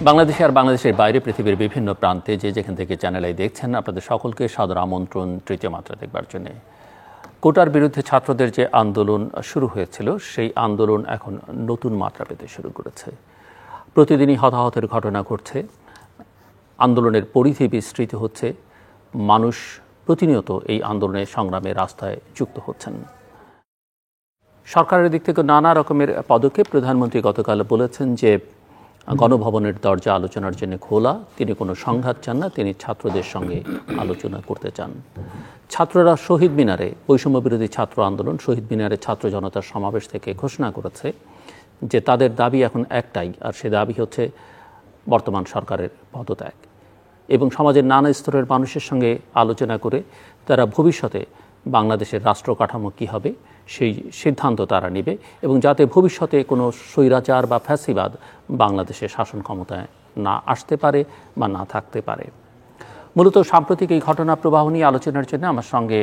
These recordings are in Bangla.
বাংলাদেশে আর বাংলাদেশের বাইরে পৃথিবীর বিভিন্ন প্রান্তে যে যেখান থেকে চ্যানেল আই দেখছেন, আপনাদের সকলকে সাদর আমন্ত্রণ তৃতীয় মাত্রা দেখবার জন্য। কোটার বিরুদ্ধে ছাত্রদের যে আন্দোলন শুরু হয়েছিল, সেই আন্দোলন এখন নতুন মাত্রা পেতে শুরু করেছে। প্রতিদিনই হতাহতের ঘটনা ঘটছে, আন্দোলনের পরিধি বিস্তৃত হচ্ছে, মানুষ প্রতিনিয়ত এই আন্দোলনের সংগ্রামে রাস্তায় যুক্ত হচ্ছেন। সরকারের দিক থেকে নানা রকমের পদক্ষেপ। প্রধানমন্ত্রী গতকাল বলেছেন যে গণভবনের দরজা আলোচনার জন্য খোলা, তিনি কোনো সংঘাত চান না, তিনি ছাত্রদের সঙ্গে আলোচনা করতে চান। ছাত্ররা শহীদ মিনারে, বৈষম্য বিরোধী ছাত্র আন্দোলন শহীদ মিনারে ছাত্র জনতার সমাবেশ থেকে ঘোষণা করেছে যে তাদের দাবি এখন একটাই, আর সে দাবি হচ্ছে বর্তমান সরকারের পদত্যাগ, এবং সমাজের নানা স্তরের মানুষের সঙ্গে আলোচনা করে তারা ভবিষ্যতে বাংলাদেশের রাষ্ট্র কাঠামো কী হবে সেই সিদ্ধান্ত তারা নেবে, এবং যাতে ভবিষ্যতে কোনো স্বৈরাচার বা ফ্যাসিবাদ বাংলাদেশের শাসন ক্ষমতায় না আসতে পারে বা না থাকতে পারে। মূলত সাম্প্রতিক এই ঘটনা প্রবাহ নিয়ে আলোচনার জন্য আমার সঙ্গে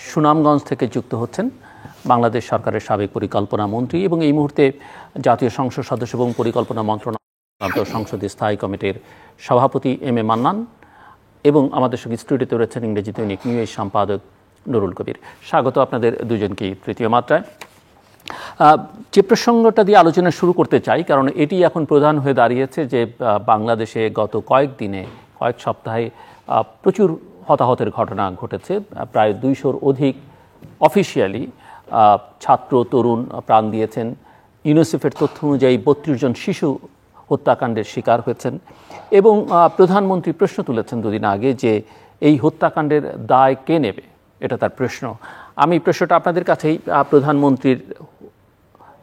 সুনামগঞ্জ থেকে যুক্ত হচ্ছেন বাংলাদেশ সরকারের সাবেক পরিকল্পনা মন্ত্রী এবং এই মুহূর্তে জাতীয় সংসদ সদস্য এবং পরিকল্পনা মন্ত্রণালয় সংসদীয় স্থায়ী কমিটির সভাপতি এম এ মান্নান, এবং আমাদের সঙ্গে স্টুডিওতে রয়েছেন ইংরেজি দৈনিক নিউজ সম্পাদক নুরুল কবির। স্বাগত আপনাদের দুজনকেই তৃতীয় মাত্রায়। যে প্রসঙ্গটা দিয়ে আলোচনা শুরু করতে চাই, কারণ এটি এখন প্রধান হয়ে দাঁড়িয়েছে যে বাংলাদেশে গত কয়েক সপ্তাহে প্রচুর হতাহতের ঘটনা ঘটেছে। প্রায় 200-র অধিক অফিসিয়ালি ছাত্র তরুণ প্রাণ দিয়েছেন। ইউনিসেফের তথ্য অনুযায়ী 32 জন শিশু হত্যাকাণ্ডের শিকার হয়েছেন, এবং প্রধানমন্ত্রী প্রশ্ন তুলেছেন দুদিন আগে যে এই হত্যাকাণ্ডের দায় কে নেবে, এটা তার প্রশ্ন। আমি প্রশ্নটা আপনাদের কাছেই, প্রধানমন্ত্রীর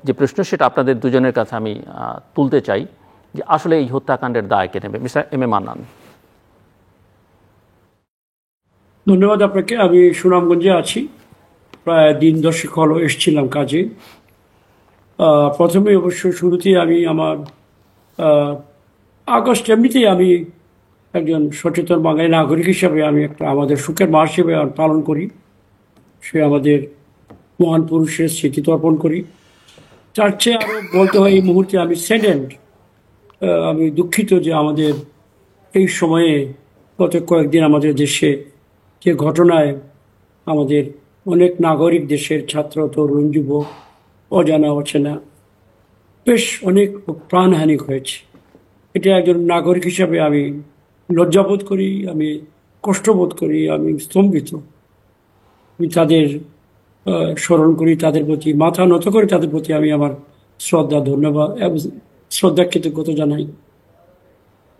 যে প্রশ্ন সেটা আপনাদের দুজনের কাছে আমি তুলতে চাই যে আসলে এই হত্যাকাণ্ডের দায় কে নেবে। Mister M A Mannan. ধন্যবাদ আপনাকে। আমি সুনামগঞ্জে আছি, প্রায় দিন 10 হলো এসেছিলাম কাজে। প্রথমে অবশ্য শুরুতেই আমি আমার আগস্ট এমনিতেই আমি একজন সচেতন বাঙালি নাগরিক হিসাবে আমি আমাদের সুখের মাস হিসেবে পালন করি। সে আমাদের মহান পুরুষের স্মৃতি তর্পণ করি। তার চেয়ে আরও বলতে হয় এই মুহূর্তে আমি স্যাডেন্ড, আমি দুঃখিত যে আমাদের এই সময়ে গত কয়েকদিন আমাদের দেশে যে ঘটনায় আমাদের অনেক নাগরিক, দেশের ছাত্র তরুণ যুবক, অজানা অচেনা বেশ অনেক প্রাণহানি হয়েছে। এটা একজন নাগরিক হিসাবে আমি লজ্জাবোধ করি, আমি কষ্টবোধ করি, আমি স্তম্ভিত। আমি তাদের স্মরণ করি, তাদের প্রতি মাথা নত করে তাদের প্রতি আমি আমার শ্রদ্ধা, ধন্যবাদ এবং শ্রদ্ধা কৃতজ্ঞতা জানাই।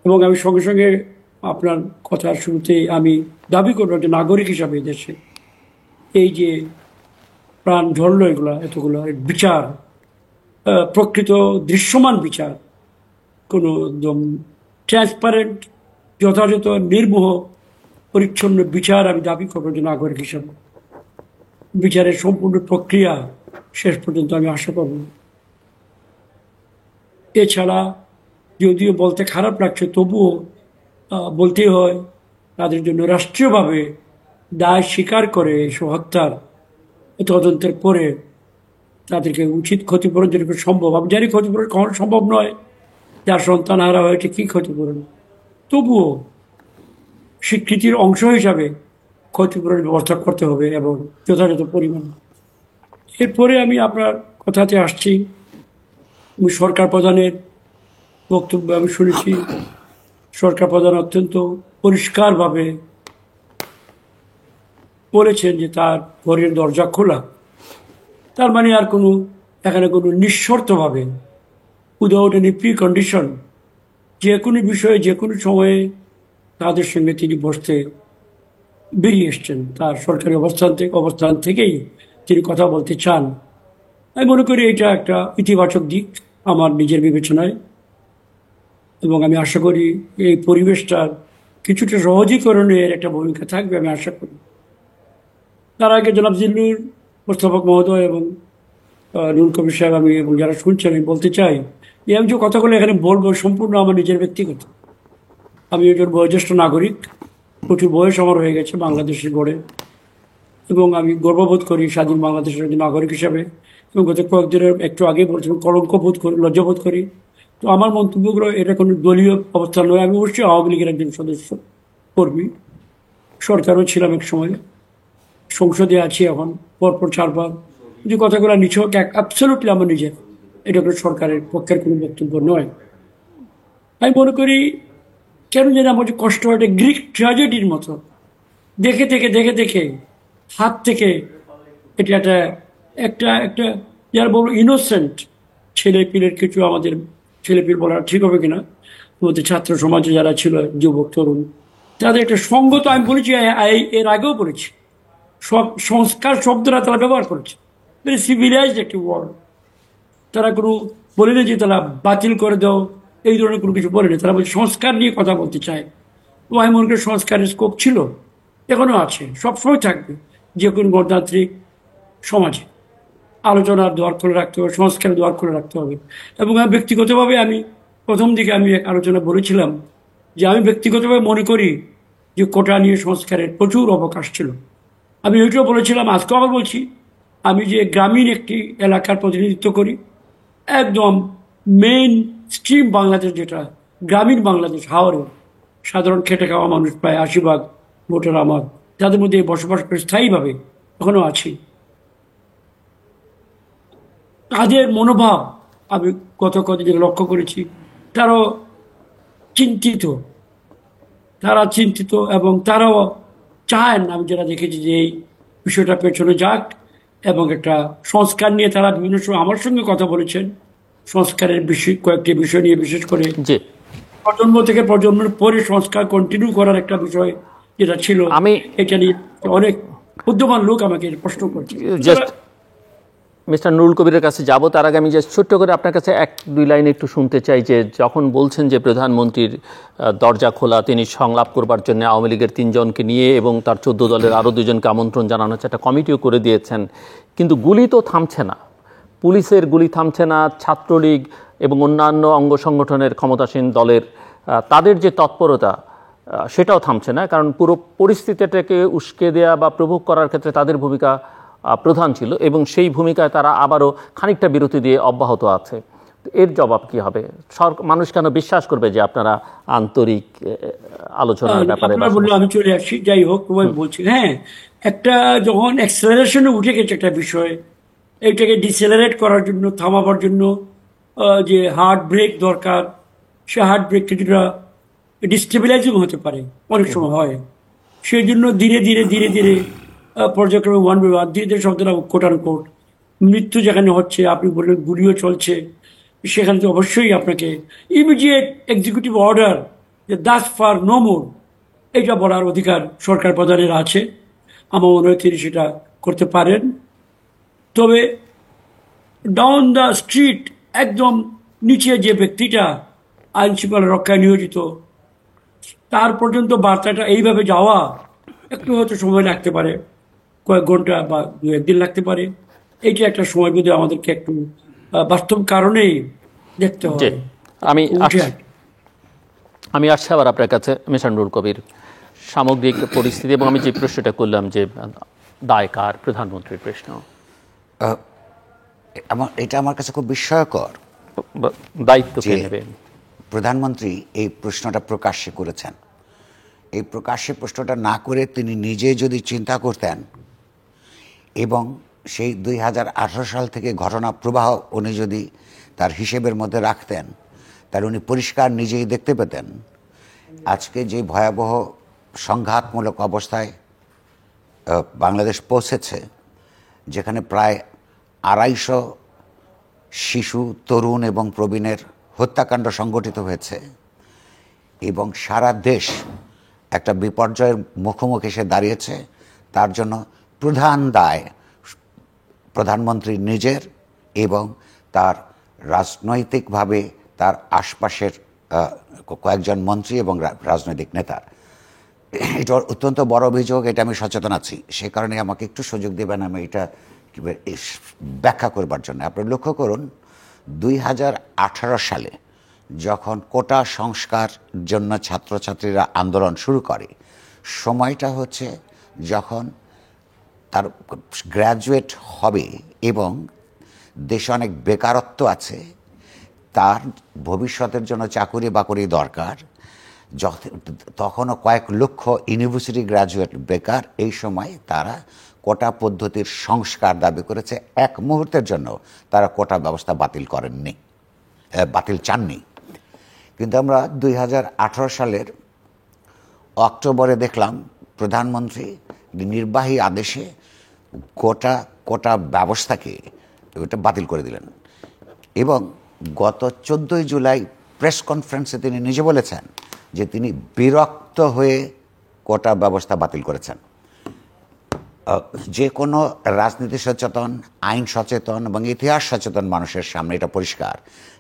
এবং আমি সঙ্গে সঙ্গে আপনার কথার শুরুতেই আমি দাবি করবো যে নাগরিক হিসাবে দেশে এই যে প্রাণ ঝরল এতগুলো বিচার, প্রকৃত দৃশ্যমান বিচার, কোনো একদম ট্রান্সপারেন্ট, যথাযথ নির্মোহ পরিচ্ছন্ন বিচার আমি দাবি করবো যে নাগরিক হিসাবে বিচারের সম্পূর্ণ প্রক্রিয়া শেষ পর্যন্ত আমি আশা করব। এছাড়া যদিও বলতে খারাপ লাগছে, তবুও বলতে হয় তাদের জন্য রাষ্ট্রীয়ভাবে দায় স্বীকার করে এসব হত্যার তদন্তের পরে তাদেরকে উচিত ক্ষতিপূরণ যেটুকু সম্ভব, আমি জানি ক্ষতিপূরণ কখনো সম্ভব নয়, যার সন্তান হারা হয়েছে কী ক্ষতিপূরণ, তবুও স্বীকৃতির অংশ হিসাবে ক্ষতিপূরণের ব্যবস্থা করতে হবে এবং যথাযথ পরিমাণ। এরপরে আমি আপনার কথাতে আসছি, আমি সরকার প্রধানের বক্তব্য আমি শুনেছি। সরকার প্রধান অত্যন্ত পরিষ্কারভাবে বলেছেন যে তার ঘরের দরজা খোলা। তার মানে আর এখানে কোনো নিঃশর্তভাবে, উইদাউট এনি প্রি কন্ডিশন, যে কোনো বিষয়ে যে কোনো সময়ে তাদের সঙ্গে তিনি বসতে বেরিয়ে এসছেন। তার সরকারি অবস্থান থেকেই তিনি কথা বলতে চান। আমি মনে করি এটা একটা ইতিবাচক দিক আমার নিজের বিবেচনায়, এবং আমি আশা করি এই পরিবেশটার কিছুটা সহজীকরণের একটা ভূমিকা থাকবে, আমি আশা করি। তার আগে জনাব জিল্লুর, মোস্তফা মহোদয় এবং নুরুল কবির সাহেব, আমি এবং যারা শুনছেন, আমি বলতে চাই যে আমি যে কথাগুলো এখানে বলবো সম্পূর্ণ আমার নিজের ব্যক্তিগত। আমি একজন বয়োজ্যেষ্ঠ নাগরিক, প্রচুর বয়স আমার হয়ে গেছে বাংলাদেশের গড়ে, এবং আমি গর্ববোধ করি স্বাধীন বাংলাদেশের একজন নাগরিক হিসাবে। এবং গত কয়েকদিনের একটু আগে বলছিলাম কলঙ্ক বোধ করি, লজ্জাবোধ করি তো আমার মন্তব্যগুলো এটা কোনো দলীয় অবস্থান নয়। আমি অবশ্যই আওয়ামী লীগের একজন সদস্য, কর্মী, সরকারও ছিলাম এক সময়, সংসদে আছি এখন পরপর 4 বার। যে কথাগুলো নিছক অ্যাবসলিউটলি আমার নিজের, এটা কোনো সরকারের পক্ষের কোনো বক্তব্য নয়। আমি মনে করি কেন যেন আমার যে কষ্ট হয়, এটা গ্রিক ট্র্যাজেডির মতো। দেখে দেখে দেখে দেখে হাত থেকে এটা একটা একটা একটা যারা বলবো ইনোসেন্ট ছেলে পিলের, কিছু আমাদের ছেলে পিল বলা ঠিক হবে কিনা, আমাদের ছাত্র সমাজে যারা ছিল যুবক তরুণ, তাদের একটা সঙ্গত, আমি বলেছি এর আগেও বলেছি, সব সংস্কার শব্দটা তারা ব্যবহার করেছে, ভেরি সিভিলাইজড একটি ওয়ার্ড। তারা কোনো বলেনি যে তারা বাতিল করে দাও, এই ধরনের কোনো কিছু বলেনি। তারা বলছে সংস্কার নিয়ে কথা বলতে চায়। তো আমি মনে করি সংস্কারের স্কোপ ছিল, এখনো আছে, সবসময় থাকবে। যে কোনো গণতান্ত্রিক সমাজে আলোচনার দ্বার খুলে রাখতে হবে, সংস্কারের দ্বার খুলে রাখতে হবে। এবং আমি ব্যক্তিগতভাবে, আমি প্রথম দিকে আমি এক আলোচনা বলেছিলাম যে আমি ব্যক্তিগতভাবে মনে করি যে কোটা নিয়ে সংস্কারের প্রচুর অবকাশ ছিল। আমি ওইটাও বলেছিলাম, আজকেও আবার বলছি, আমি যে গ্রামীণ একটি এলাকার প্রতিনিধিত্ব করি, একদম মেইন স্ট্রিম বাংলাদেশ, যেটা গ্রামীণ বাংলাদেশ, হাওড়ে সাধারণ খেটে খাওয়া মানুষ প্রায় 80% ভোটার আমার, যাদের মধ্যে বসবাস করে স্থায়ীভাবে এখনো আছি। তাদের মনোভাব আমি গত কদিন লক্ষ্য করেছি, তারাও চিন্তিত, তারা চিন্তিত এবং তারাও চান, আমি যেটা দেখেছি, যে এই বিষয়টা পেছনে যাক এবং একটা সংস্কার নিয়ে তারা বিভিন্ন সময় আমার সঙ্গে কথা বলেছেন। সংস্কারের বিষয়, কয়েকটি বিষয় নিয়ে, বিশেষ করে জি, প্রজন্ম থেকে প্রজন্মের পরে সংস্কার কন্টিনিউ করার একটা বিষয় যেটা ছিল, আমি এটা নিয়ে অনেক বুদ্ধিমান লোক আমাকে প্রশ্ন করছে। জাস্ট মিস্টার নুরুল কবিরের কাছে যাব, তার আগে আমি জাস্ট ছোট্ট করে আপনার কাছে 1-2 লাইন একটু শুনতে চাই যে যখন বলছেন যে প্রধানমন্ত্রীর দরজা খোলা, তিনি সংলাপ করবার জন্য আওয়ামী লীগের 3 জনকে নিয়ে এবং তার 14 দলের আরও 2 জনকে আমন্ত্রণ জানানো হচ্ছে, একটা কমিটিও করে দিয়েছেন, কিন্তু গুলি তো থামছে না, পুলিশের গুলি থামছে না, ছাত্রলীগ এবং অন্যান্য অঙ্গ সংগঠনের ক্ষমতাসীন দলের তাদের যে তৎপরতা সেটাও থামছে না, কারণ পুরো পরিস্থিতিটাকে উস্কে দেয়া বা প্রভোগ করার ক্ষেত্রে তাদের ভূমিকা প্রধান ছিল এবং সেই ভূমিকায় তারা আবারও খানিকটা বিরতি দিয়ে অব্যাহত আছে। এর জবাব কি হবে? মানুষ কেন বিশ্বাস করবে যে আপনারা আন্তরিক আলোচনার ব্যাপারে? আপনারা বললো আমি চলে আসছি, যাই হোক, আমি বলছি, হ্যাঁ, একটা যখন অ্যাক্সেলারেশনে উঠে গেছে একটা বিষয়, এইটাকে ডিসেলারেট করার জন্য, থামাবার জন্য যে হার্ট ব্রেক দরকার, সে হার্ট ব্রেক কিছুটা ডিস্টেবিলাইজিং হতে পারে, অনেক সময় হয়। সেই জন্য ধীরে ধীরে ধীরে ধীরে পর্যায়ক্রমে ওয়ান বাই ওয়ান, ধীরে ধীরে শব্দটা কোট আন কোট, মৃত্যু যেখানে হচ্ছে, আপনি বললেন গুলিও চলছে, সেখানে তো অবশ্যই আপনাকে ইমিডিয়েট এক্সিকিউটিভ অর্ডার, যে দাস ফার নো মোর, এটা বলার অধিকার সরকার প্রধানের আছে। আমার মনে হয় তিনি সেটা করতে পারেন। তবে ডাউন দ্য স্ট্রিট, একদম নিচে যে ব্যক্তিটা আইন শৃঙ্খলা রক্ষায় নিয়োজিত, তার পর্যন্ত বার্তাটা এইভাবে যাওয়া একটু হয়তো সময় লাগতে পারে, কয়েক ঘন্টা বা 2-1 দিন লাগতে পারে। এইটা একটা সময় বোধহয় আমাদেরকে একটু বাস্তব কারণেই দেখতে হবে। আমি আসছি আবার আপনার কাছে মিস্টার নুরুল কবির। সামগ্রিক পরিস্থিতি এবং আমি যে প্রশ্নটা করলাম যে দায় কার, প্রধানমন্ত্রীর প্রশ্ন, এটা আমার কাছে খুব বিস্ময়কর। দায়িত্ব কে নেবে? প্রধানমন্ত্রী এই প্রশ্নটা প্রকাশ্যে করেছেন। এই প্রকাশ্যে প্রশ্নটা না করে তিনি নিজে যদি চিন্তা করতেন এবং সেই 2018 সাল থেকে ঘটনা প্রবাহ উনি যদি তার হিসেবের মধ্যে রাখতেন, তাহলে উনি পরিষ্কার নিজেই দেখতে পেতেন আজকে যে ভয়াবহ সংঘাতমূলক অবস্থায় বাংলাদেশ পৌঁছেছে, যেখানে প্রায় 250 শিশু, তরুণ এবং প্রবীণের হত্যাকাণ্ড সংঘটিত হয়েছে এবং সারা দেশ একটা বিপর্যয়ের মুখোমুখি এসে দাঁড়িয়েছে। তার জন্য প্রধান দায় প্রধানমন্ত্রী নিজের এবং তার রাজনৈতিকভাবে তার আশপাশের কয়েকজন মন্ত্রী এবং রাজনৈতিক নেতার। এটা অত্যন্ত বড় অভিযোগ, এটা আমি সচেতন আছি, সে কারণে আমাকে একটু সুযোগ দেবেন আমি এটা ব্যাখ্যা করবার জন্য। আপনি লক্ষ্য করুন, 2018 সালে যখন কোটা সংস্কার জন্য ছাত্রছাত্রীরা আন্দোলন শুরু করে, সময়টা হচ্ছে যখন তার গ্র্যাজুয়েট হবে এবং দেশে অনেক বেকারত্ব আছে, তার ভবিষ্যতের জন্য চাকুরি বাকরি দরকার, তখনও কয়েক লক্ষ ইউনিভার্সিটি গ্র্যাজুয়েট বেকার, এই সময় তারা কোটা পদ্ধতির সংস্কার দাবি করেছে। এক মুহূর্তের জন্য তারা কোটা ব্যবস্থা বাতিল চাননি। কিন্তু আমরা 2018 সালের অক্টোবরে দেখলাম প্রধানমন্ত্রী নির্বাহী আদেশে কোটা ব্যবস্থাকে ওটা বাতিল করে দিলেন, এবং গত 14 জুলাই প্রেস কনফারেন্সে তিনি নিজে বলেছেন যে তিনি বিরক্ত হয়ে কোটা ব্যবস্থা বাতিল করেছেন। যে কোনো রাজনীতি সচেতন, আইন সচেতন এবং ইতিহাস সচেতন মানুষের সামনে এটা পরিষ্কার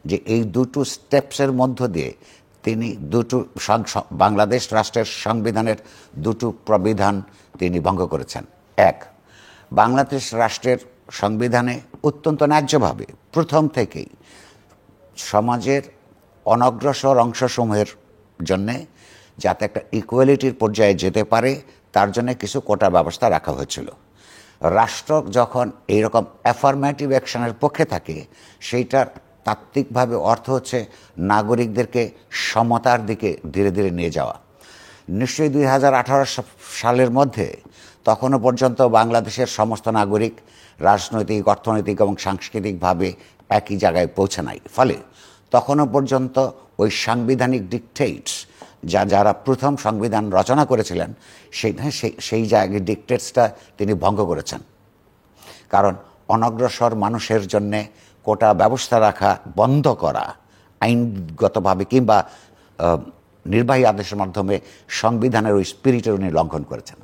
যে এই দুটো স্টেপসের মধ্য দিয়ে তিনি বাংলাদেশ রাষ্ট্রের সংবিধানের দুটো প্রবিধান তিনি ভঙ্গ করেছেন। এক, বাংলাদেশ রাষ্ট্রের সংবিধানে অত্যন্ত ন্যায্যভাবে প্রথম থেকেই সমাজের অনগ্রসর অংশসমূহের জন্যে যাতে একটা ইকুয়ালিটির পর্যায়ে যেতে পারে তার জন্য কিছু কোটা ব্যবস্থা রাখা হয়েছিল। রাষ্ট্র যখন এইরকম অ্যাফার্মেটিভ অ্যাকশনের পক্ষে থাকে, সেইটার তাত্ত্বিকভাবে অর্থ হচ্ছে নাগরিকদেরকে সমতার দিকে ধীরে ধীরে নিয়ে যাওয়া। নিশ্চয়ই 2018 সালের মধ্যে তখনও পর্যন্ত বাংলাদেশের সমস্ত নাগরিক রাজনৈতিক, অর্থনৈতিক এবং সাংস্কৃতিকভাবে একই জায়গায় পৌঁছে নাই। ফলে তখনও পর্যন্ত ওই সাংবিধানিক ডিকটেটস যারা প্রথম সংবিধান রচনা করেছিলেন সেই জায়গায় ডিকটেটসটা তিনি ভঙ্গ করেছেন। কারণ অনগ্রসর মানুষের জন্যে কোটা ব্যবস্থা রাখা বন্ধ করা আইনগতভাবে কিংবা নির্বাহী আদেশের মাধ্যমে সংবিধানের ওই স্পিরিটের উনি লঙ্ঘন করেছেন।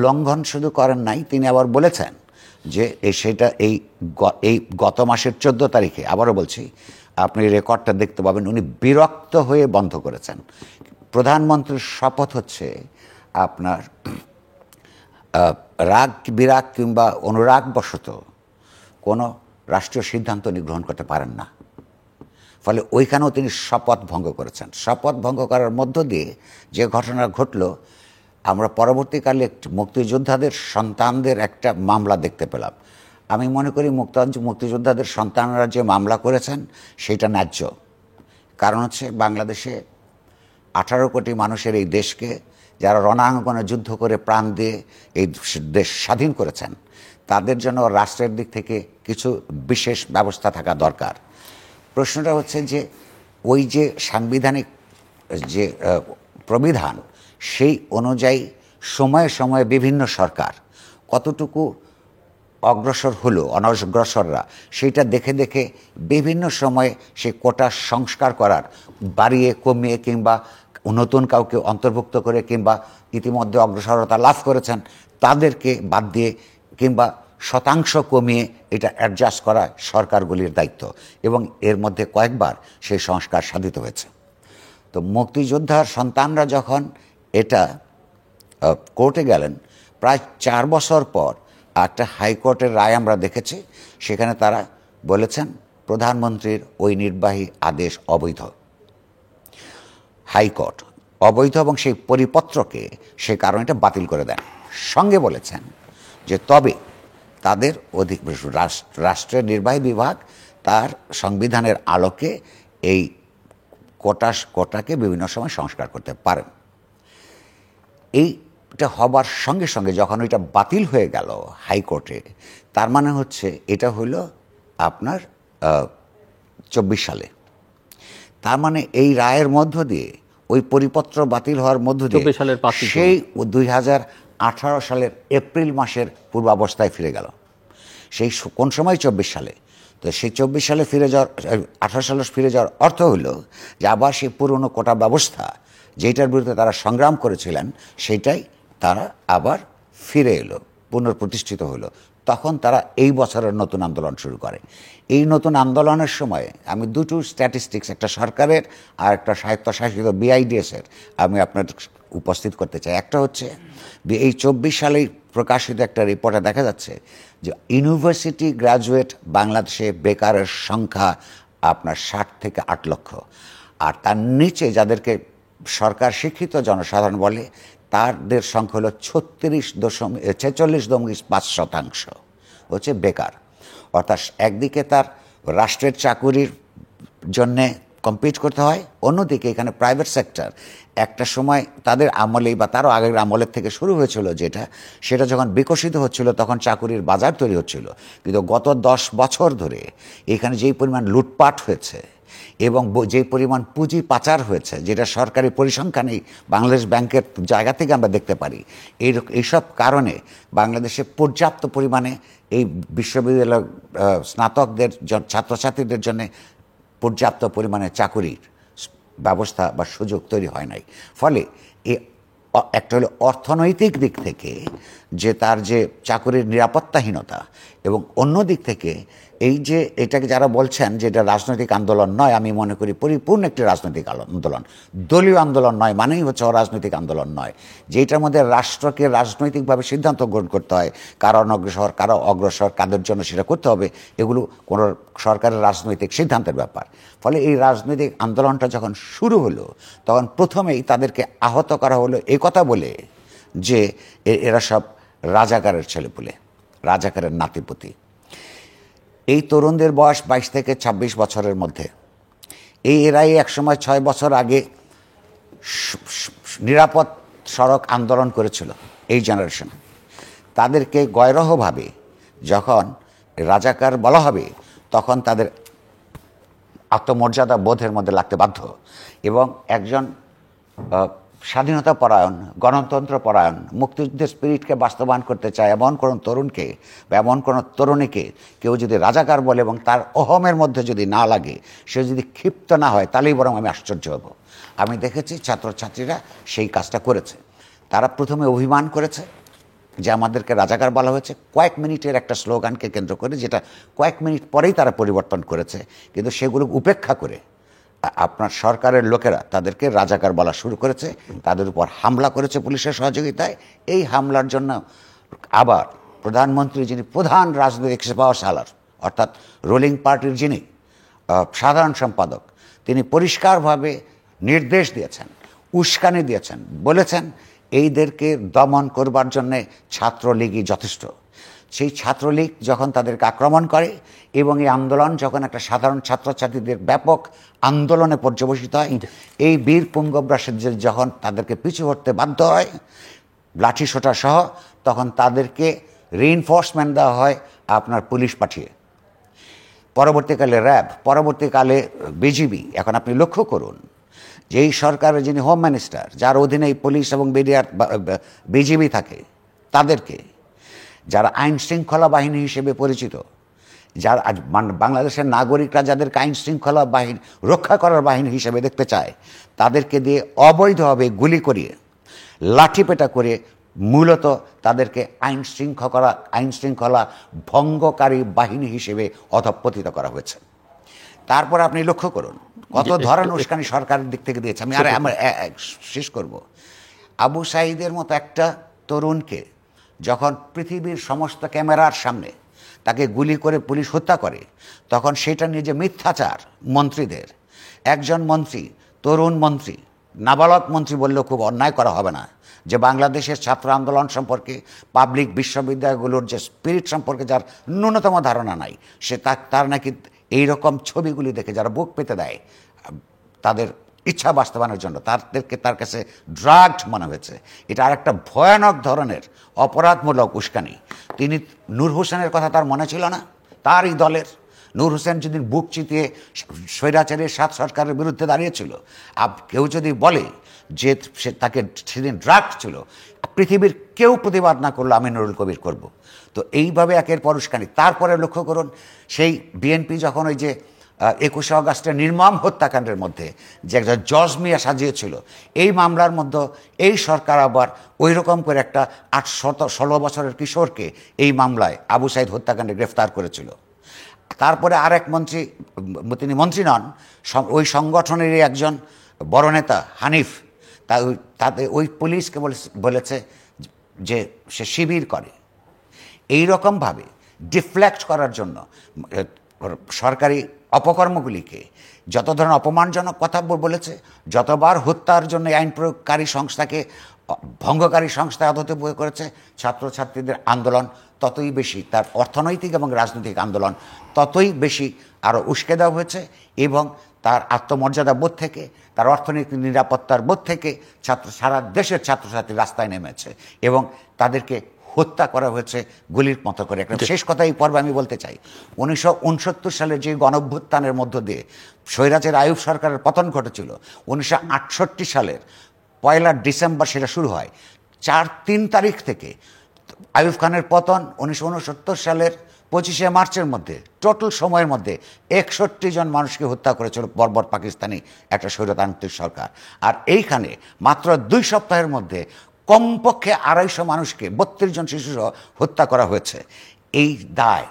লঙ্ঘন শুধু করেন নাই, তিনি আবার বলেছেন যে এই গত মাসের 14 তারিখে, আবারও বলছি, আপনি রেকর্ডটা দেখতে পাবেন, উনি বিরক্ত হয়ে বন্ধ করেছেন। প্রধানমন্ত্রীর শপথ হচ্ছে আপনার রাগ বিরাগ কিংবা অনুরাগবশত কোনো রাষ্ট্রীয় সিদ্ধান্ত উনি গ্রহণ করতে পারেন না। ফলে ওইখানেও তিনি শপথ ভঙ্গ করেছেন। শপথ ভঙ্গ করার মধ্য দিয়ে যে ঘটনা ঘটল, আমরা পরবর্তীকালে মুক্তিযোদ্ধাদের সন্তানদের একটা মামলা দেখতে পেলাম। আমি মনে করি মুক্তিযোদ্ধাদের সন্তানরা যে মামলা করেছেন সেটা ন্যায্য। কারণ হচ্ছে বাংলাদেশে 18 কোটি মানুষের এই দেশকে যারা রণাঙ্গনে যুদ্ধ করে প্রাণ দিয়ে এই দেশ স্বাধীন করেছেন, তাদের জন্য রাষ্ট্রের দিক থেকে কিছু বিশেষ ব্যবস্থা থাকা দরকার। প্রশ্নটা হচ্ছে যে ওই যে সাংবিধানিক যে প্রবিধান, সেই অনুযায়ী সময়ে সময়ে বিভিন্ন সরকার কতটুকু অগ্রসর হলো, অনগ্রসররা সেইটা দেখে দেখে বিভিন্ন সময়ে সেই কোটা সংস্কার করার, বাড়িয়ে কমিয়ে কিংবা নতুন কাউকে অন্তর্ভুক্ত করে কিংবা ইতিমধ্যে অগ্রসরতা লাভ করেছেন তাদেরকে বাদ দিয়ে কিংবা শতাংশ কমিয়ে এটা অ্যাডজাস্ট করা সরকারগুলির দায়িত্ব, এবং এর মধ্যে কয়েকবার সেই সংস্কার সাধিত হয়েছে। তো মুক্তিযোদ্ধার সন্তানরা যখন এটা কোর্টে গেলেন, প্রায় 4 বছর পর একটা হাইকোর্টের রায় আমরা দেখেছি, সেখানে তারা বলেছেন প্রধানমন্ত্রীর ওই নির্বাহী আদেশ অবৈধ। হাইকোর্ট অবৈধ এবং সেই পরিপত্রকে সে কারণে এটা বাতিল করে দেন। সঙ্গে বলেছেন যে তবে তাদের রাষ্ট্রের নির্বাহী বিভাগ তার সংবিধানের আলোকে এই কোটাকে বিভিন্ন সময় সংস্কার করতে পারেন। এইটা হবার সঙ্গে সঙ্গে যখন ওইটা বাতিল হয়ে গেল হাইকোর্টে, তার মানে হচ্ছে এটা হলো আপনার 24 সালে। তার মানে এই রায়ের মধ্য দিয়ে ওই পরিপত্র বাতিল হওয়ার মধ্য দিয়ে সেই 2018 সালের এপ্রিল মাসের পূর্বাবস্থায় ফিরে গেল। সেই কোন সময়? 24 সালে। তো সেই 24 সালে ফিরে যাওয়ার, 18 সালে ফিরে যাওয়ার অর্থ হলো যে আবার সেই পুরনো কোটা ব্যবস্থা যেটার বিরুদ্ধে তারা সংগ্রাম করেছিলেন সেইটাই তারা আবার ফিরে এলো, পুনঃপ্রতিষ্ঠিত হলো। তখন তারা এই বছরের নতুন আন্দোলন শুরু করে। এই নতুন আন্দোলনের সময় আমি দুটো স্ট্যাটিস্টিক্স, একটা সরকারের আর একটা স্বায়ত্তশাসিত BIDS-এর আমি আপনার উপস্থিত করতে চাই। একটা হচ্ছে এই 24 সালেই প্রকাশিত একটা রিপোর্টে দেখা যাচ্ছে যে ইউনিভার্সিটি গ্র্যাজুয়েট বাংলাদেশে বেকারের সংখ্যা আপনার 60 থেকে 8 লক্ষ, আর তার নিচে যাদেরকে সরকার শিক্ষিত জনসাধারণ বলে তাদের সংখ্যা হলো 46.5% হচ্ছে বেকার। অর্থাৎ একদিকে তার রাষ্ট্রের চাকুরির জন্যে কম্পিট করতে হয়, অন্যদিকে এখানে প্রাইভেট সেক্টর একটা সময় তাদের আমলেই বা তারও আগের আমলের থেকে শুরু হয়েছিল সেটা যখন বিকশিত হচ্ছিল তখন চাকুরির বাজার তৈরি হচ্ছিল। কিন্তু গত 10 বছর ধরে এখানে যেই পরিমাণ লুটপাট হয়েছে এবং যে পরিমাণ পুঁজি পাচার হয়েছে, যেটা সরকারি পরিসংখ্যানেই বাংলাদেশ ব্যাংকের জায়গা থেকে আমরা দেখতে পারি, এইসব কারণে বাংলাদেশে পর্যাপ্ত পরিমাণে এই বিশ্ববিদ্যালয় স্নাতকদের ছাত্রছাত্রীদের জন্য পর্যাপ্ত পরিমাণে চাকুরির ব্যবস্থা বা সুযোগ তৈরি হয় নাই। ফলে একটা হলো অর্থনৈতিক দিক থেকে যে তার যে চাকুরির নিরাপত্তাহীনতা, এবং অন্য দিক থেকে এই যে এটাকে যারা বলছেন যে এটা রাজনৈতিক আন্দোলন নয়, আমি মনে করি পরিপূর্ণ একটি রাজনৈতিক আন্দোলন, দলীয় আন্দোলন নয়, মানেই হচ্ছে অরাজনৈতিক আন্দোলন নয়, যেটার মধ্যে রাষ্ট্রকে রাজনৈতিকভাবে সিদ্ধান্ত গ্রহণ করতে হয়, কারো অনগ্রসর কারো অগ্রসর, কাদের জন্য সেটা করতে হবে, এগুলো কোনো সরকারের রাজনৈতিক সিদ্ধান্তের ব্যাপার। ফলে এই রাজনৈতিক আন্দোলনটা যখন শুরু হলো তখন প্রথমেই তাদেরকে আহত করা হলো এই কথা বলে যে এরা সব রাজাকারের ছেলেপুলে, রাজাকারের নাতিপুতি। এই তরুণদের বয়স 22 থেকে 26 বছরের মধ্যে, এরাই একসময় 6 বছর আগে নিরাপদ সড়ক আন্দোলন করেছিল। এই জেনারেশন তাদেরকে গয়রহভাবে যখন রাজাকার বলা হবে তখন তাদের আত্মমর্যাদা বোধের মধ্যে লাগতে বাধ্য। এবং একজন স্বাধীনতা পরায়ণ, গণতন্ত্র পরায়ণ, মুক্তিযুদ্ধের স্পিরিটকে বাস্তবায়ন করতে চায় এমন কোনো তরুণকে বা এমন কোনো তরুণীকে কেউ যদি রাজাকার বলে এবং তার অহমের মধ্যে যদি না লাগে, সে যদি ক্ষিপ্ত না হয়, তাহলেই বরং আমি আশ্চর্য হব। আমি দেখেছি ছাত্রছাত্রীরা সেই কাজটা করেছে। তারা প্রথমে অভিমান করেছে যে আমাদেরকে রাজাকার বলা হয়েছে, কয়েক মিনিটের একটা স্লোগানকে কেন্দ্র করে, যেটা কয়েক মিনিট পরেই তারা পরিবর্তন করেছে। কিন্তু সেগুলো উপেক্ষা করে আপনার সরকারের লোকেরা তাদেরকে রাজাকার বলা শুরু করেছে, তাদের উপর হামলা করেছে পুলিশের সহযোগিতায়। এই হামলার জন্য আবার প্রধানমন্ত্রী, যিনি প্রধান রাজনৈতিক সেবাসালার অর্থাৎ রুলিং পার্টির যিনি সাধারণ সম্পাদক, তিনি পরিষ্কারভাবে নির্দেশ দিয়েছেন, উস্কানি দিয়েছেন, বলেছেন এইদেরকে দমন করবার জন্যে ছাত্রলীগই যথেষ্ট। সেই ছাত্রলীগ যখন তাদেরকে আক্রমণ করে এবং এই আন্দোলন যখন একটা সাধারণ ছাত্রছাত্রীদের ব্যাপক আন্দোলনে পর্যবসিত হয়, এই বীর পুঙ্গবরা যখন তাদেরকে পিছু হটতে বাধ্য হয় লাঠিসোঁটা সহ, তখন তাদেরকে রিইনফোর্সমেন্ট দেওয়া হয় আপনার পুলিশ পাঠিয়ে, পরবর্তীকালে র্যাব, পরবর্তীকালে বিজিবি। এখন আপনি লক্ষ্য করুন যে এই সরকারের যিনি হোম মিনিস্টার, যার অধীনে পুলিশ এবং বিজিবি থাকে, তাদেরকে যারা আইন শৃঙ্খলা বাহিনী হিসেবে পরিচিত, যার আজ বাংলাদেশের নাগরিকরা যাদেরকে আইন শৃঙ্খলা বাহিনী রক্ষা করার বাহিনী হিসেবে দেখতে চায়, তাদেরকে দিয়ে অবৈধভাবে গুলি করিয়ে লাঠিপেটা করে মূলত তাদেরকে আইন শৃঙ্খলা ভঙ্গকারী বাহিনী হিসেবে অধঃপতিত করা হয়েছে। তারপর আপনি লক্ষ্য করুন কত ধরনের উস্কানি সরকারের দিক থেকে দিয়েছে। আমি শেষ করব। আবু সাঈদের মতো একটা তরুণকে যখন পৃথিবীর সমস্ত ক্যামেরার সামনে তাকে গুলি করে পুলিশ হত্যা করে, তখন সেটা নিয়ে যে মিথ্যাচার মন্ত্রীদের, একজন মন্ত্রী, তরুণ মন্ত্রী, নাবালক মন্ত্রী বললেও খুব অন্যায় করা হবে না, যে বাংলাদেশের ছাত্র আন্দোলন সম্পর্কে, পাবলিক বিশ্ববিদ্যালয়গুলোর যে স্পিরিট সম্পর্কে যার ন্যূনতম ধারণা নাই, সে তার নাকি এইরকম ছবিগুলি দেখে যারা বুক পেতে দেয় তাদের ইচ্ছা বাস্তবায়নের জন্য, তাদেরকে তার কাছে ড্রাগড মনে হয়েছে। এটা আর একটা ভয়ানক ধরনের অপরাধমূলক উস্কানি। তিনি নূর হোসেনের কথা তার মনে ছিল না? তারই দলের নূর হোসেন যেদিন বুক চিতিয়ে স্বৈরাচারের সাত সরকারের বিরুদ্ধে দাঁড়িয়েছিল, কেউ যদি বলে যে সে তাকে সেদিন ড্রাগড ছিল, পৃথিবীর কেউ প্রতিবাদ না করলো, আমি নুরুল কবির করব। তো এইভাবে একের পর উস্কানি। তারপরে লক্ষ্য করুন সেই বিএনপি যখন ওই যে 21শে আগস্টের নির্মম হত্যাকাণ্ডের মধ্যে যে একজন জজ মিয়া সাজিয়েছিল, এই মামলার মধ্যে এই সরকার আবার ওই রকম করে একটা 16 বছরের কিশোরকে এই মামলায় আবু সাঈদ হত্যাকাণ্ডে গ্রেফতার করেছিল। তারপরে আরেক মন্ত্রী, তিনি মন্ত্রী নন, ওই সংগঠনেরই একজন বড় নেতা হানিফ, তাতে ওই পুলিশকে বলেছে যে সে শিবির করে। এই রকমভাবে ডিফ্লেক্ট করার জন্য সরকারি অপকর্মগুলিকে যত ধরনের অপমানজনক কথা বলেছে, যতবার হত্যার জন্য আইন প্রয়োগকারী সংস্থাকে ভঙ্গকারী সংস্থা আদতে বই করেছে, ছাত্রছাত্রীদের আন্দোলন ততই বেশি, তার অর্থনৈতিক এবং রাজনৈতিক আন্দোলন ততই বেশি আরও উস্কে দেওয়া হয়েছে। এবং তার আত্মমর্যাদা বোধ থেকে, তার অর্থনৈতিক নিরাপত্তার বোধ থেকে সারা দেশের ছাত্রছাত্রী রাস্তায় নেমেছে এবং তাদেরকে হত্যা করা হয়েছে গুলির মতো করে। একটা শেষ কথা এই পর্বে আমি বলতে চাই, 1969 সালে যে গণঅভ্যুত্থানের মধ্য দিয়ে স্বৈরাচার আইয়ুব সরকারের পতন ঘটেছিল, 1968 সালের 1 ডিসেম্বর সেটা শুরু হয়। 3 তারিখ থেকে আইয়ুব খানের পতন 1969 সালের 25 মার্চের মধ্যে টোটাল সময়ের মধ্যে 61 জন মানুষকে হত্যা করেছিল বর্বর পাকিস্তানি একটা স্বৈরতান্ত্রিক সরকার। আর এইখানে মাত্র 2 সপ্তাহের মধ্যে কমপক্ষে 250 মানুষকে 32 জন শিশুসহ হত্যা করা হয়েছে। এই দায়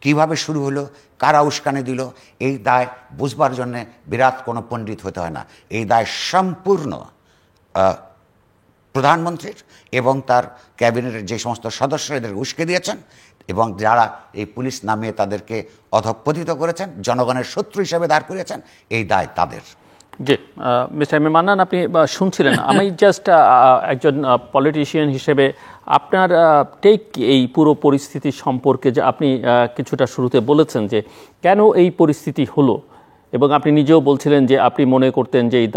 কিভাবে শুরু হলো, কারা উস্কানি দিল, এই দায় বুঝবার জন্যে বিরাট কোনো পণ্ডিত হতে হয় না। এই দায় সম্পূর্ণ প্রধানমন্ত্রীর এবং তার ক্যাবিনেটের যে সমস্ত সদস্য এদের উস্কে দিয়েছেন এবং যারা এই পুলিশ নামিয়ে তাদেরকে অধঃপতিত করেছেন, জনগণের শত্রু হিসেবে দাঁড় করিয়েছেন, এই দায় তাদের। জি, মিস্টার এম এ মান্নান, আপনি শুনছিলেন। আমি জাস্ট একজন পলিটিশিয়ান হিসেবে আপনার টেক এই পুরো পরিস্থিতি সম্পর্কে, যে আপনি কিছুটা শুরুতে বলেছেন যে কেন এই পরিস্থিতি হলো, এবং আপনি নিজেও বলছিলেন যে আপনি মনে করতেন যে এই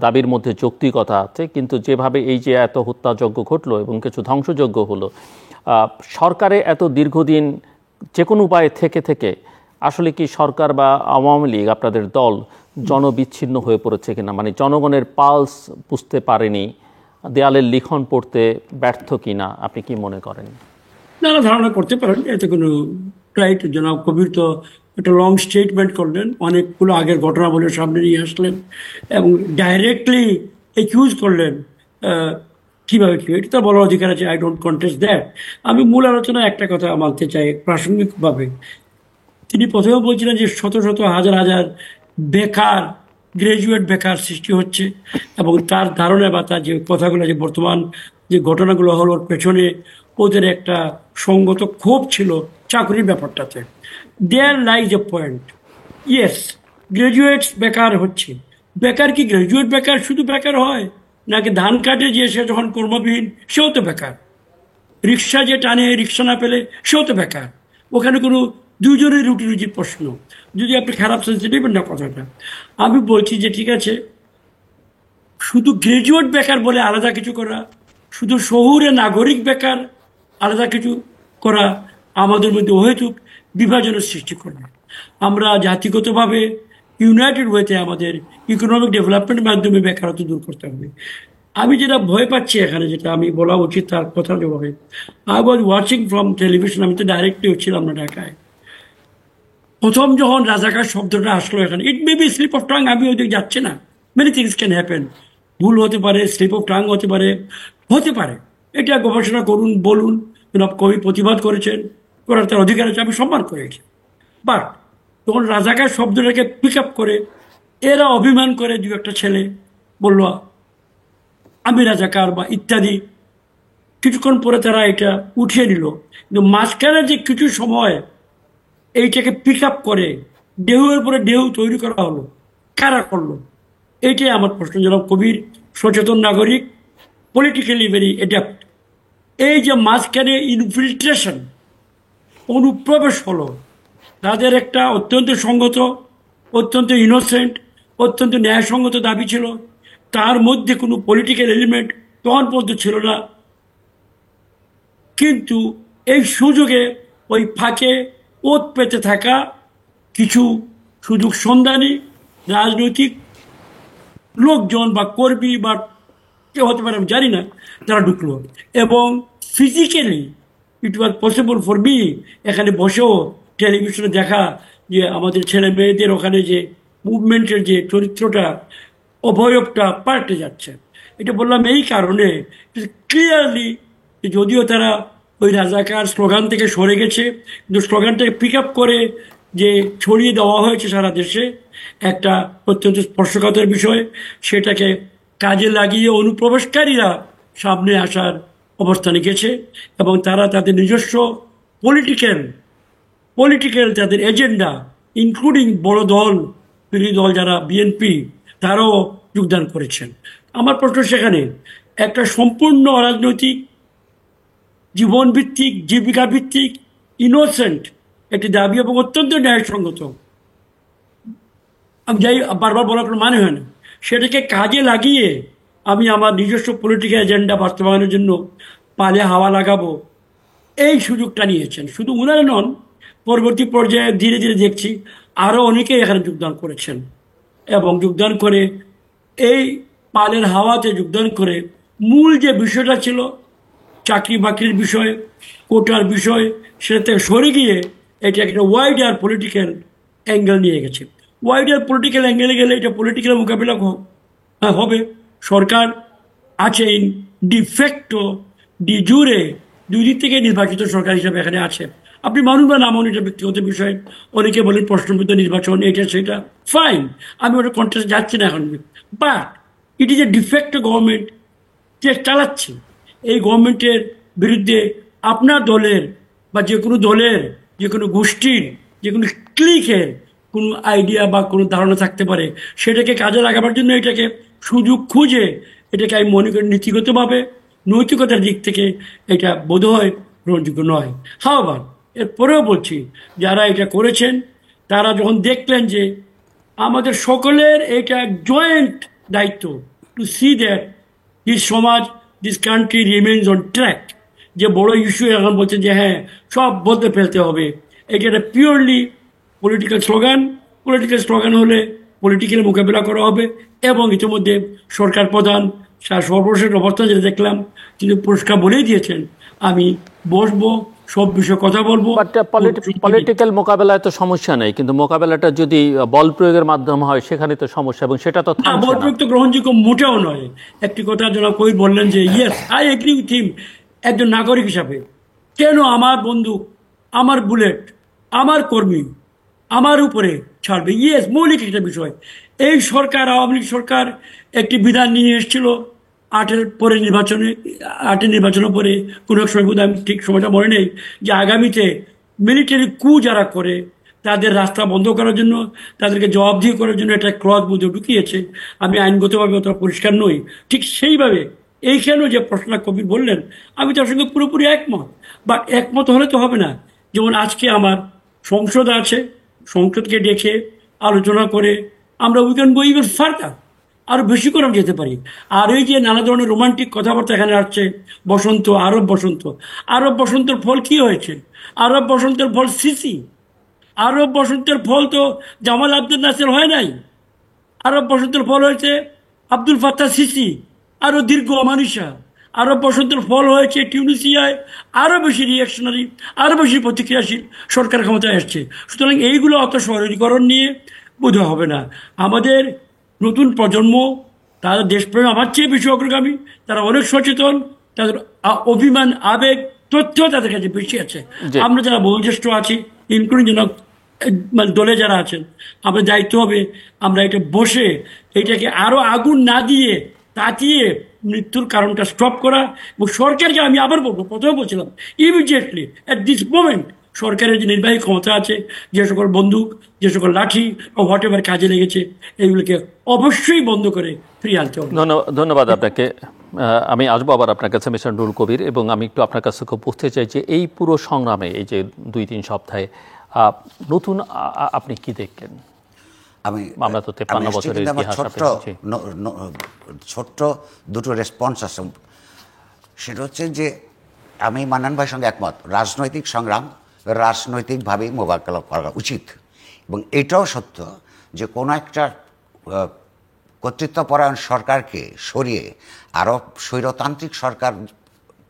দাবির মধ্যে যৌক্তিকতা আছে, কিন্তু যেভাবে এই যে এত হত্যাযজ্ঞ ঘটলো এবং কিছু ধ্বংসযজ্ঞ হলো, সরকারে এত দীর্ঘদিন যে কোনো উপায়ে থেকে আসলে কি সরকার বা আওয়ামী লীগ, আপনাদের দল, জনবিচ্ছিন্ন হয়ে পড়েছে কিনা, মানে জনগণের পালস বুঝতে পারেনি, দেয়ালের লিখন পড়তে ব্যর্থ কিনা, আপনি কি মনে করেন? নানা ধারণা করতে পারেন, এতে কোনো রাইট। জনাব কবির তো একটা লং স্টেটমেন্ট করলেন, অনেকগুলো আগের ঘটনা বলে সামনে নিয়ে আসলেন এবং ডাইরেক্টলি একিউজ করলেন কীভাবে কী, এটা তো বলার অধিকার আছে। I don't contest that. আমি মূল আলোচনায় একটা কথা মানতে চাই প্রাসঙ্গিকভাবে। তিনি প্রথমে বলছিলেন যে শত শত হাজার হাজার বেকার, গ্রাজুয়েট বেকার সৃষ্টি হচ্ছে এবং তার ধারণা বা তার যে কথাগুলো, যে বর্তমান যে ঘটনাগুলো হলো, ওর পেছনে ওদের একটা সঙ্গত ক্ষোভ ছিল চাকরির ব্যাপারটাতে। There lies a point. Yes, graduates বেকার হচ্ছে। বেকার কি গ্রাজুয়েট বেকার শুধু বেকার হয়, নাকি ধান কাটে যে সে যখন কর্মবিহীন সেও তো বেকার? রিক্সা যে টানে, রিক্সা না পেলে সেও তো বেকার। ওখানে কোনো দুজনের রুটি রুজির প্রশ্ন, যদি আপনি খারাপ সেন্সে নেবেন না কথাটা। আমি বলছি যে ঠিক আছে, শুধু গ্রাজুয়েট বেকার বলে আলাদা কিছু করা, শুধু শহুরে নাগরিক বেকার আলাদা কিছু করা আমাদের মধ্যে অহেতুক বিভাজনের সৃষ্টি করবে। আমরা জাতিগতভাবে ইউনাইটেড ওয়েতে আমাদের ইকোনমিক ডেভেলপমেন্টের মাধ্যমে বেকারত্ব দূর করতে হবে। আমি যেটা ভয় পাচ্ছি এখানে, যেটা আমি বলা উচিত তার কথা জবাবে, I was watching from television, আমি তো ডাইরেক্টলি হচ্ছিলাম না ঢাকায়। প্রথম যখন রাজাকার শব্দটা আসলো এখানে, it may be slip of tongue, আমি ওইদিকে যাচ্ছি না, মেনি থিংস ক্যান হ্যাপেন, ভুল হতে পারে, স্লিপ অফ টাং হতে পারে, এটা গবেষণা করুন, বলুন। কবি প্রতিবাদ করেছেন, করার তার অধিকার আছে, আমি সম্মান করেছি। বাট তখন রাজাকার শব্দটাকে পিক আপ করে এরা অভিমান করে, দু একটা ছেলে বলল আমি রাজাকার বা ইত্যাদি, কিছুক্ষণ পরে তারা এটা উঠিয়ে নিল। কিন্তু মাঝখানে যে কিছু সময় এইটাকে পিক আপ করে ঢেউয়ের পরে ঢেউ তৈরি করা হলো, কারা করলো? এইটাই আমার প্রশ্ন। জনাব কবির সচেতন নাগরিক, পলিটিক্যালি ভেরি অ্যাডাপ্ট। এই যে মাঝখানে ইনফিল্ট্রেশন, অনুপ্রবেশ হলো, তাদের একটা অত্যন্ত সঙ্গত, অত্যন্ত ইনোসেন্ট, অত্যন্ত ন্যায়সঙ্গত দাবি ছিল, তার মধ্যে কোনো পলিটিক্যাল এলিমেন্ট তখন পর্যন্ত ছিল না। কিন্তু এই সুযোগে ওই ফাঁকে ওত পেতে থাকা কিছু সুযোগ সন্ধানী রাজনৈতিক লোকজন বা কর্মী বা কেউ হতে পারে, আমি জানি না, তারা ঢুকলো এবং physically it was possible for me এখানে বসেও টেলিভিশনে দেখা যে আমাদের ছেলে মেয়েদের ওখানে যে মুভমেন্টের যে চরিত্রটা, অবয়বটা পাল্টে যাচ্ছে। এটা বললাম এই কারণে ক্লিয়ারলি, যদিও তারা ওই রাজাকার স্লোগান থেকে সরে গেছে, কিন্তু স্লোগানটাকে পিক আপ করে যে ছড়িয়ে দেওয়া হয়েছে সারা দেশে, একটা অত্যন্ত স্পর্শকাতর বিষয়, সেটাকে কাজে লাগিয়ে অনুপ্রবেশকারীরা সামনে আসার অবস্থানে গেছে এবং তারা তাদের নিজস্ব পলিটিক্যাল তাদের এজেন্ডা, ইনক্লুডিং বড় দল, বিরোধী দল যারা বিএনপি, তারাও যোগদান করেছেন। আমার প্রশ্ন সেখানে, একটা সম্পূর্ণ অরাজনৈতিক, জীবনভিত্তিক, জীবিকা ভিত্তিক, ইনোসেন্ট একটি দাবি এবং অত্যন্ত ন্যায়সঙ্গত, আমি যাই বারবার বলার কোনো মানে হয় না, সেটাকে কাজে লাগিয়ে আমি আমার নিজস্ব পলিটিক্যাল এজেন্ডা বাস্তবায়নের জন্য পালে হাওয়া লাগাবো, এই সুযোগটা নিয়েছেন। শুধু উনারা নন, পরবর্তী পর্যায়ে ধীরে ধীরে দেখছি আরও অনেকেই এখানে যোগদান করেছেন, এবং যোগদান করে এই পালের হাওয়াতে যোগদান করে মূল যে বিষয়টা ছিল চাকরি বাকরির বিষয়, কোটার বিষয়, সেটা থেকে সরে গিয়ে এটা একটা ওয়াইডার পলিটিক্যাল অ্যাঙ্গেল নিয়ে গেছে। ওয়াইডার পলিটিক্যাল অ্যাঙ্গেলে গেলে এটা পলিটিক্যাল মোকাবিলা হবে। সরকার আছে ইন ডিফেক্টো ডি জুরে, দুই দিক থেকে নির্বাচিত সরকার হিসাবে এখানে আছে। আপনি মানুষ বা না মানুষ, এটা ব্যক্তিগত বিষয়। অনেকে বলেন প্রশ্নবিদ্ধ নির্বাচন, এটা সেটা, ফাইন, আমি ওটা কন্টেস্টে যাচ্ছি না এখন। But it is a defect government যে চালাচ্ছে। এই গভর্নমেন্টের বিরুদ্ধে আপনার দলের বা যে কোনো দলের, যে কোনো গোষ্ঠীর, যে কোনো ক্লিকের কোনো আইডিয়া বা কোনো ধারণা থাকতে পারে, সেটাকে কাজে লাগাবার জন্য এটাকে সুযোগ খুঁজে, এটাকে আমি মনে করি নীতিগতভাবে, নৈতিকতার দিক থেকে এটা বোধহয় গ্রহণযোগ্য নয়। হাওয়ার এরপরেও বলছি, যারা এটা করেছেন তারা যখন দেখলেন যে আমাদের সকলের এটা জয়েন্ট দায়িত্ব টু সি দ্যাট দিস সমাজ, this country remains on track, যে বড় ইস্যু এখন বলছেন যে হ্যাঁ সব বলতে ফেলতে হবে, এটা একটা পিওরলি পলিটিক্যাল স্লোগান হলে পলিটিক্যাল মোকাবিলা করা হবে। এবং ইতিমধ্যে সরকার প্রধান সর্বশেষ অবস্থান যেটা দেখলাম, তিনি পুরস্কার বলেই দিয়েছেন, আমি বসবো, সব বিষয়ে কথা বলবো। পলিটিক্যাল মোকাবেলায় তো সমস্যা নেই, কিন্তু মোকাবেলাটা যদি বল প্রয়োগের মাধ্যমে হয় সেখানে তো সমস্যা, এবং সেটা তো বল প্রয়োগ তো গ্রহণযোগ্য মোটেও নয়। একটি কথা জনাব কবির বললেন যে yes I agree with him, একজন নাগরিক হিসাবে কেন আমার বন্দুক, আমার বুলেট, আমার কর্মী আমার উপরে ছাড়বে? ইয়েস, মৌলিক একটা বিষয়। এই সরকার, আওয়ামী লীগ সরকার একটি বিধান নিয়ে এসেছিল 8 নির্বাচনের পরে কোনো এক সময়, আমি ঠিক সময়টা মনে নেই, যে আগামীতে মিলিটারি কু যারা করে তাদের রাস্তা বন্ধ করার জন্য, তাদেরকে জবাবদিহি করার জন্য একটা ক্লজ মধ্যে ঢুকিয়েছে। আমি আইনগতভাবে অতটা পরিষ্কার নই। ঠিক সেইভাবে এইখানেও যে প্রশ্ন কবির বললেন, আমি তার সঙ্গে পুরোপুরি একমত। বাট একমত হলে তো হবে না। যেমন আজকে আমার সংসদ আছে, সংসদকে ডেকে আলোচনা করে আমরা we can go even further, আরও বেশি করে যেতে পারি। আর এই যে নানা ধরনের রোমান্টিক কথাবার্তা এখানে আসছে, বসন্ত, আরব বসন্তের ফল কি হয়েছে? আরব বসন্তের ফল সিসি। আরব বসন্তের ফল তো জামাল আব্দুল নাসের হয় নাই। আরব বসন্তের ফল হয়েছে আব্দুল ফাত্তাহ সিসি, আরও দীর্ঘ অমানুষা। আরব বসন্তের ফল হয়েছে টিউনিসিয়ায় আরও বেশি রিয়াকশনারি, আরও বেশি প্রতিক্রিয়াশীল সরকার ক্ষমতায় আসছে। সুতরাং এইগুলো অত শহরীকরণ নিয়ে বোধহয় হবে না। আমাদের নতুন প্রজন্ম, তারা দেশপ্রেম আমার চেয়ে বেশি অগ্রগামী, তারা অনেক সচেতন, তাদের অভিমান, আবেগ, তথ্য তাদের কাছে বেশি আছে। আমরা যারা বয়োজ্যেষ্ঠ আছি, ইনক্লুডিং মানে দলে যারা আছেন, আমাদের দায়িত্ব হবে আমরা এটা বসে এটাকে আরো আগুন না দিয়ে তাতিয়ে মৃত্যুর কারণটা স্টপ করা। এবং সরকারকে আমি আবার বলবো, প্রথমে বলছিলাম, ইমিডিয়েটলি অ্যাট দিস মোমেন্ট সরকারের যে নির্বাহী ক্ষমতা আছে, যে সকল বন্দুক, যে সকল লাঠি ও হোয়াট এভার কাজে লেগেছে, এইগুলোকে অবশ্যই বন্ধ করে ফিরিয়ে আনতে হবে। ধন্যবাদ আপনাকে। আমি আসবো আবার আপনার কাছে মিস্টার নুরুল কবির, এবং আমি একটু আপনার কাছে খুব বুঝতে চাই যে এই পুরো সংগ্রামে, এই যে 2-3 সপ্তাহে নতুন আপনি কি দেখলেন? আমরা তো 53 বছরের ইতিহাস। ছোট্ট দুটো রেসপন্স আছে। সেটা হচ্ছে যে আমি মান্নান ভাইয়ের সঙ্গে একমত, রাজনৈতিক সংগ্রাম রাজনৈতিকভাবেই মোকাবেলা করা উচিত। এবং এটাও সত্য যে কোনো একটা কর্তৃত্বপরায়ণ সরকারকে সরিয়ে আরও স্বৈরতান্ত্রিক সরকার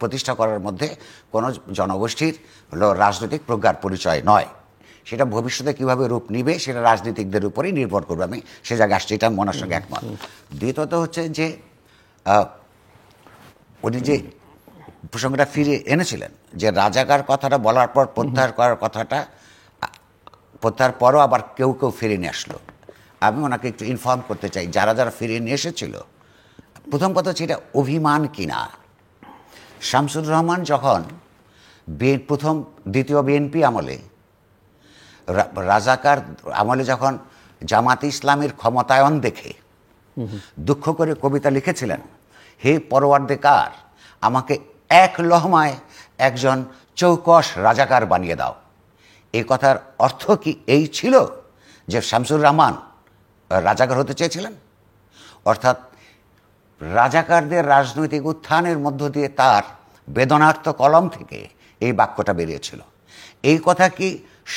প্রতিষ্ঠা করার মধ্যে কোনো জনগোষ্ঠীর রাজনৈতিক প্রজ্ঞার পরিচয় নয়। সেটা ভবিষ্যতে কীভাবে রূপ নিবে সেটা রাজনীতিকদের উপরেই নির্ভর করবে। আমি সে জায়গায় আসছি, এটা মনের সঙ্গে একমত। দ্বিতীয়ত হচ্ছে যে উনি যে প্রসঙ্গটা ফিরে এনেছিলেন, যে রাজাকার কথাটা বলার পর প্রত্যাহার করার কথাটা, প্রত্যাহার পরও আবার কেউ ফিরে নিয়ে আসলো। আমি ওনাকে একটু ইনফর্ম করতে চাই, যারা ফিরিয়ে নিয়ে এসেছিল, প্রথম কথা হচ্ছে এটা অভিমান কিনা। শামসুর রহমান যখন দ্বিতীয় বিএনপি আমলে, রাজাকার আমলে যখন জামাত ইসলামের ক্ষমতায়ন দেখে দুঃখ করে কবিতা লিখেছিলেন, হে পরওয়ারদিগার, আমাকে এক লহমায় একজন চৌকস রাজাকার বানিয়ে দাও। এই কথার অর্থ কি এই ছিল যে শামসুর রহমান রাজাকার হতে চেয়েছিলেন? অর্থাৎ রাজাকারদের রাজনৈতিক উত্থানের মধ্য দিয়ে তার বেদনার্ত কলম থেকে এই বাক্যটা বেরিয়েছিল। এই কথা কি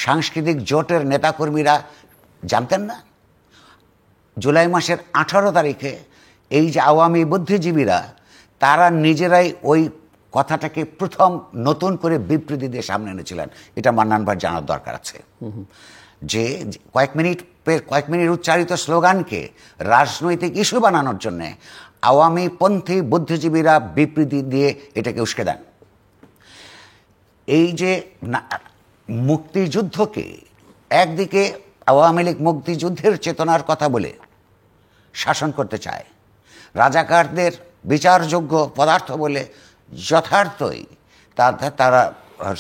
সাংস্কৃতিক জোটের নেতাকর্মীরা জানতেন না? জুলাই মাসের 18 তারিখে এই যে আওয়ামী বুদ্ধিজীবীরা, তারা নিজেরাই ওই কথাটাকে প্রথম নতুন করে বিবৃতি দিয়ে সামনে এনেছিলেন। এটা মান্নান ভাই জানার দরকার আছে যে কয়েক মিনিট উচ্চারিত স্লোগানকে রাজনৈতিক ইস্যু বানানোর জন্যে আওয়ামী পন্থী বুদ্ধিজীবীরা বিবৃতি দিয়ে এটাকে উস্কে দেন। এই যে মুক্তিযুদ্ধকে একদিকে আওয়ামী লীগ মুক্তিযুদ্ধের চেতনার কথা বলে শাসন করতে চায়, রাজাকারদের বিচারযোগ্য পদার্থ বলে যথার্থই তারা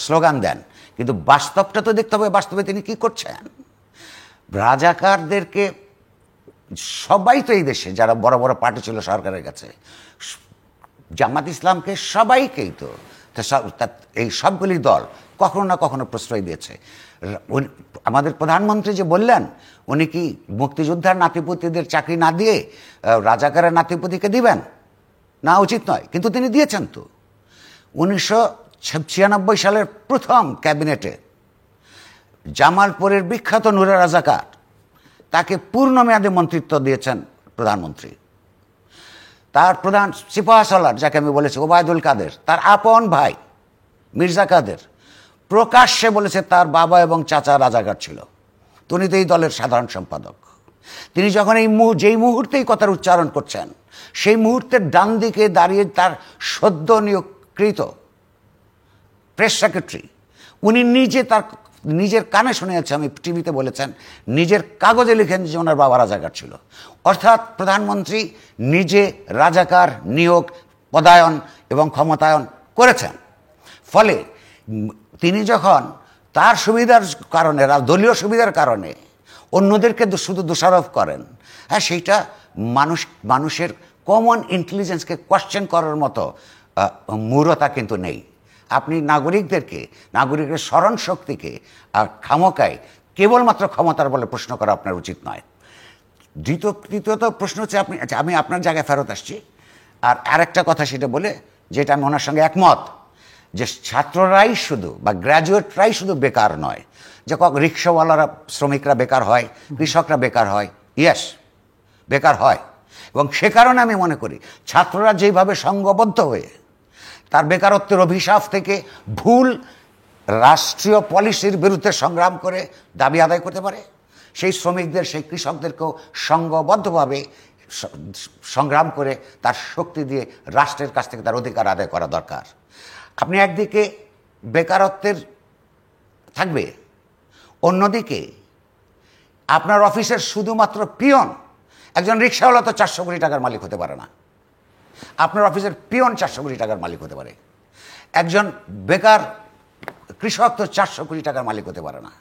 স্লোগান দেন, কিন্তু বাস্তবটা তো দেখতে হবে বাস্তবে তিনি কি করছেন। রাজাকারদেরকে সবাই তো এই দেশে যারা বড় বড় পার্টি ছিল সরকারের কাছে, জামাত ইসলামকে সবাইকেই তো এই সবগুলি দল কখনো না কখনো প্রশ্রয় দিয়েছে। আমাদের প্রধানমন্ত্রী যে বললেন, উনি কি মুক্তিযোদ্ধার নাতিপুতিদের চাকরি না দিয়ে রাজাকারের নাতিপুতিকে দিবেন? না, উচিত নয়, কিন্তু তিনি দিয়েছেন তো। 1996 সালের প্রথম ক্যাবিনেটে জামালপুরের বিখ্যাত নুরে রাজাকার, তাকে পূর্ণ মেয়াদে মন্ত্রিত্ব দিয়েছেন প্রধানমন্ত্রী। তার প্রধান সিপাহসালার, যাকে আমি বলেছি ওবায়দুল কাদের, তার আপন ভাই মির্জা কাদের প্রকাশ্যে বলেছে তার বাবা এবং চাচা রাজাকার ছিল। তিনি তো এই দলের সাধারণ সম্পাদক। তিনি যখন যেই মুহূর্তেই কথার উচ্চারণ করছেন, সেই মুহূর্তের ডান দিকে দাঁড়িয়ে তার সদ্য নিয়োগকৃত প্রেস সেক্রেটারি, উনি নিজের কানে শুনেছে, আমি টিভিতে বলেছেন, নিজের কাগজে লিখেন যে ওনার বাবা রাজাকার ছিল। অর্থাৎ প্রধানমন্ত্রী নিজে রাজাকার নিয়োগ, পদায়ন এবং ক্ষমতায়ন করেছেন। ফলে তিনি যখন তার সুবিধার কারণে, দলীয় সুবিধার কারণে অন্যদেরকে শুধু দোষারোপ করেন, হ্যাঁ, সেইটা মানুষের কমন ইন্টেলিজেন্সকে কোয়েশ্চেন করার মতো মূঢ়তা কিন্তু নেই। আপনি নাগরিকের স্মরণ শক্তিকে আর খামোকায় কেবলমাত্র ক্ষমতার বলে প্রশ্ন করা আপনার উচিত নয়। দ্বিতীয়ত প্রশ্ন হচ্ছে, আমি আপনার জায়গায় ফেরত আসছি আর আরেকটা কথা সেটা বলে, যেটা আমি ওনার সঙ্গে একমত, যে ছাত্ররাই শুধু বা গ্র্যাজুয়েটরাই শুধু বেকার নয়, যে রিক্সাওয়ালারা, শ্রমিকরা বেকার হয়, কৃষকরা বেকার হয়, ইয়েস বেকার হয়। এবং সে কারণে আমি মনে করি ছাত্ররা যেভাবে সংঘবদ্ধ হয়ে তার বেকারত্বের অভিশাপ থেকে ভুল রাষ্ট্রীয় পলিসির বিরুদ্ধে সংগ্রাম করে দাবি আদায় করতে পারে, সেই শ্রমিকদের, সেই কৃষকদেরকেও সংঘবদ্ধভাবে সংগ্রাম করে তার শক্তি দিয়ে রাষ্ট্রের কাছ থেকে তার অধিকার আদায় করা দরকার। আপনি একদিকে বেকারত্বের থাকবে, অন্যদিকে আপনার অফিসের শুধুমাত্র পিয়ন, একজন রিক্সাওয়ালা তো 400 কোটি টাকার মালিক হতে পারে না, আপনার অফিসের পিয়ন 400 কোটি টাকার মালিক হতে পারে। একজন বেকার কৃষক তো 400 কোটি টাকার মালিক হতে পারে না।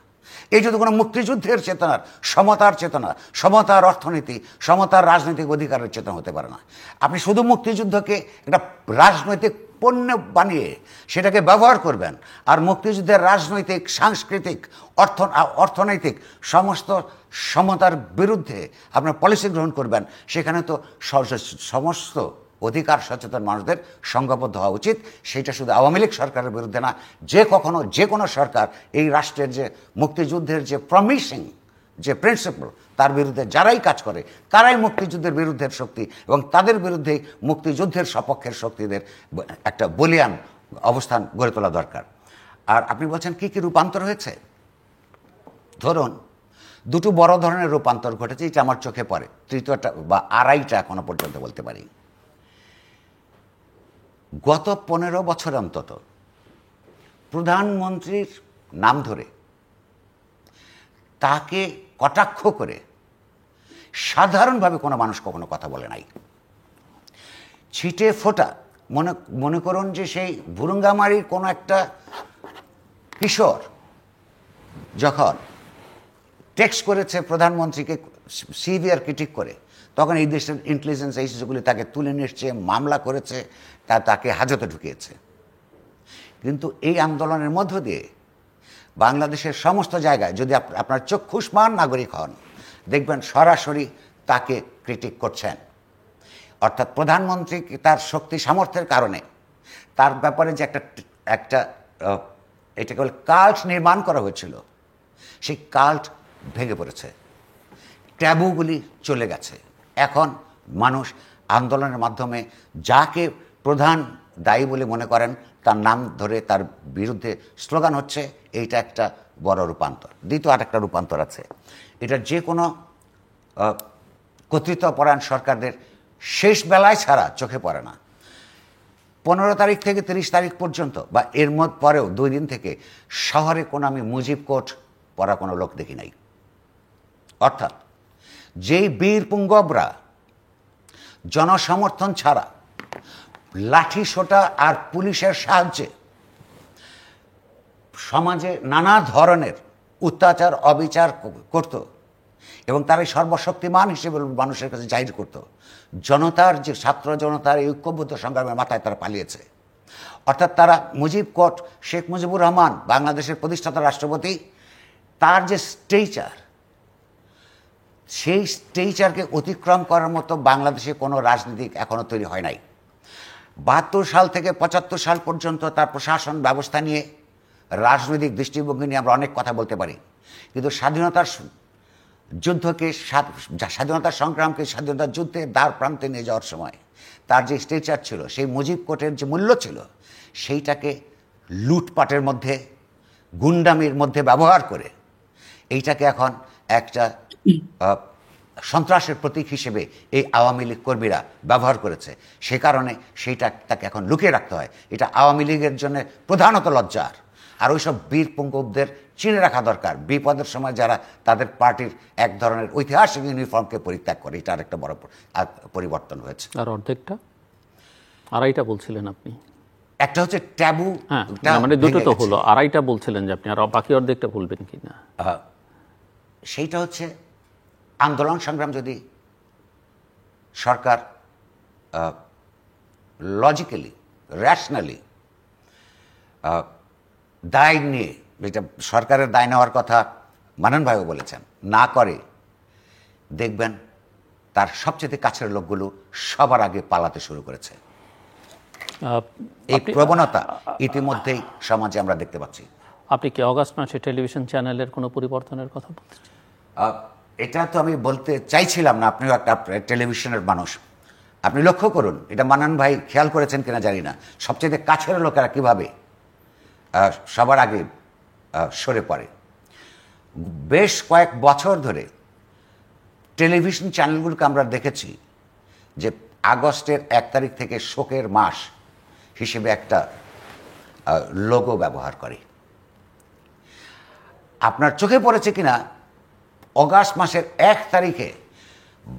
এই যদি কোনো মুক্তিযুদ্ধের চেতনার, সমতার চেতনা, সমতার অর্থনীতি, সমতার রাজনৈতিক অধিকারের চেতনা হতে পারে না। আপনি শুধু মুক্তিযুদ্ধকে একটা রাজনৈতিক পণ্য বানিয়ে সেটাকে ব্যবহার করবেন, আর মুক্তিযুদ্ধের রাজনৈতিক, সাংস্কৃতিক, অর্থনৈতিক সমস্ত সমতার বিরুদ্ধে আপনার পলিসি গ্রহণ করবেন, সেখানে তো সমস্ত অধিকার সচেতন মানুষদের সংঘবদ্ধ হওয়া উচিত। সেটা শুধু আওয়ামী লীগ সরকারের বিরুদ্ধে না, যে কোনো সরকার এই রাষ্ট্রের যে মুক্তিযুদ্ধের যে প্রমিসিং যে প্রিন্সিপাল, তার বিরুদ্ধে যারাই কাজ করে, তারাই মুক্তিযুদ্ধের বিরুদ্ধের শক্তি, এবং তাদের বিরুদ্ধেই মুক্তিযুদ্ধের সপক্ষের শক্তিদের একটা বলিয়ান অবস্থান গড়ে তোলা দরকার। আর আপনি বলছেন কি কি রূপান্তর হয়েছে? ধরুন দুটো বড় ধরনের রূপান্তর ঘটেছে, এটা আমার চোখে পড়ে। তৃতীয়টা বা আড়াইটা এখনো পর্যন্ত বলতে পারি। গত 15 বছর অন্তত প্রধানমন্ত্রীর নাম ধরে, তাকে কটাক্ষ করে সাধারণভাবে কোনো মানুষ কখনো কথা বলে নাই। ছিটে ফোটা মনে করুন যে সেই ভুরুঙ্গামারির কোনো একটা কিশোর যখন টেক্সট করেছে প্রধানমন্ত্রীকে সিভিয়ার ক্রিটিক করে, তখন এই দেশের ইন্টেলিজেন্স এজেন্সিগুলি তাকে তুলে নিয়ে এসছে, মামলা করেছে, তাকে হাজতে ঢুকিয়েছে। কিন্তু এই আন্দোলনের মধ্য দিয়ে বাংলাদেশের সমস্ত জায়গায় যদি আপনার চক্ষুষ্মান নাগরিক হন, দেখবেন সরাসরি তাকে ক্রিটিক করছেন। অর্থাৎ প্রধানমন্ত্রী তার শক্তি সামর্থ্যের কারণে তার ব্যাপারে যে একটা এটাকে বলে কাল্ট নির্মাণ করা হয়েছিল, সেই কাল্ট ভেঙে পড়েছে, ট্যাবুগুলি চলে গেছে। এখন মানুষ আন্দোলনের মাধ্যমে যাকে প্রধান দায়ী বলে মনে করেন তার নাম ধরে তার বিরুদ্ধে স্লোগান হচ্ছে। এইটা একটা বড় রূপান্তর। দ্বিতীয় আরেকটা রূপান্তর আছে, এটা যে কোনো কর্তৃত্বপরায়ণ সরকারদের শেষ বেলায় ছাড়া চোখে পড়ে না। 15 তারিখ থেকে 30 তারিখ পর্যন্ত বা এর মধ্যে পরেও 2 দিন থেকে শহরে কোনো আমি মুজিব কোট পরা কোনো লোক দেখি নাই। অর্থাৎ যেই বীর পুঙ্গবরা জনসমর্থন ছাড়া লাঠি সোটা আর পুলিশের সাহায্যে সমাজে নানা ধরনের অত্যাচার অবিচার করত এবং তারাই সর্বশক্তিমান হিসেবে মানুষের কাছে জাহির করত, জনতার যে ছাত্র জনতার এই ঐক্যবদ্ধ সংগ্রামের মাথায় তারা পালিয়েছে। অর্থাৎ তারা মুজিব কোট, শেখ মুজিবুর রহমান বাংলাদেশের প্রতিষ্ঠাতা রাষ্ট্রপতি, তার যে স্টেচার, সেই স্টেচারকে অতিক্রম করার মতো বাংলাদেশে কোনো রাজনীতিক এখনও তৈরি হয় নাই। 72 সাল থেকে 75 সাল পর্যন্ত তার প্রশাসন ব্যবস্থা নিয়ে, রাজনৈতিক দৃষ্টিভঙ্গি নিয়ে আমরা অনেক কথা বলতে পারি, কিন্তু স্বাধীনতার যুদ্ধকে, স্বাধীনতার সংগ্রামকে স্বাধীনতার যুদ্ধের দ্বার প্রান্তে নিয়ে যাওয়ার সময় তার যে স্টেচার ছিল, সেই মুজিব কোটের যে মূল্য ছিল, সেইটাকে লুটপাটের মধ্যে, গুন্ডামির মধ্যে ব্যবহার করে এইটাকে এখন একটা সন্ত্রাসের প্রতীক হিসেবে এই আওয়ামী লীগ কর্মীরা ব্যবহার করেছে। সে কারণে সেইটা তাকে এখন লুকিয়ে রাখতে হয়। এটা আওয়ামী লীগের জন্য প্রধানত লজ্জার। আর ওইসব বীর পুঙ্গবদের চিনে রাখা দরকার। বিপদের সময় যারা তাদের পার্টির এক ধরনের ঐতিহাসিক ইউনিফর্মকে পরিত্যাগ করে, এটা আরেকটা বড় পরিবর্তন হয়েছে। আর অর্ধেকটা, আড়াইটা বলছিলেন আপনি। একটা হচ্ছে ট্যাবু, মানে দুটো তো হলো, আড়াইটা বলছিলেন যে আপনি, আর বাকি অর্ধেকটা বলবেন কি না? সেইটা হচ্ছে আন্দোলন সংগ্রাম যদি সরকার লজিক্যালি, র্যাশনালি দায় নিয়ে, যেটা সরকারের দায় নেওয়ার কথা মানন ভাইও বলেছেন, না করে, দেখবেন তার সবচেয়ে কাছের লোকগুলো সবার আগে পালাতে শুরু করেছে। এই প্রবণতা ইতিমধ্যেই সমাজে আমরা দেখতে পাচ্ছি। আপনি কি অগাস্ট মাসে টেলিভিশন চ্যানেলের কোনো পরিবর্তনের কথা বলছেন? এটা তো আমি বলতে চাইছিলাম না। আপনিও একটা টেলিভিশনের মানুষ, আপনি লক্ষ্য করুন, এটা মানান ভাই খেয়াল করেছেন কিনা জানি না, সবচেয়ে কাছের লোকেরা কিভাবে সবার আগে সরে পড়ে। বেশ কয়েক বছর ধরে টেলিভিশন চ্যানেলগুলোকে আমরা দেখেছি যে আগস্টের 1 তারিখ থেকে শোকের মাস হিসেবে একটা লোগো ব্যবহার করে। আপনার চোখে পড়েছে কিনা, অগাস্ট মাসের 1 তারিখে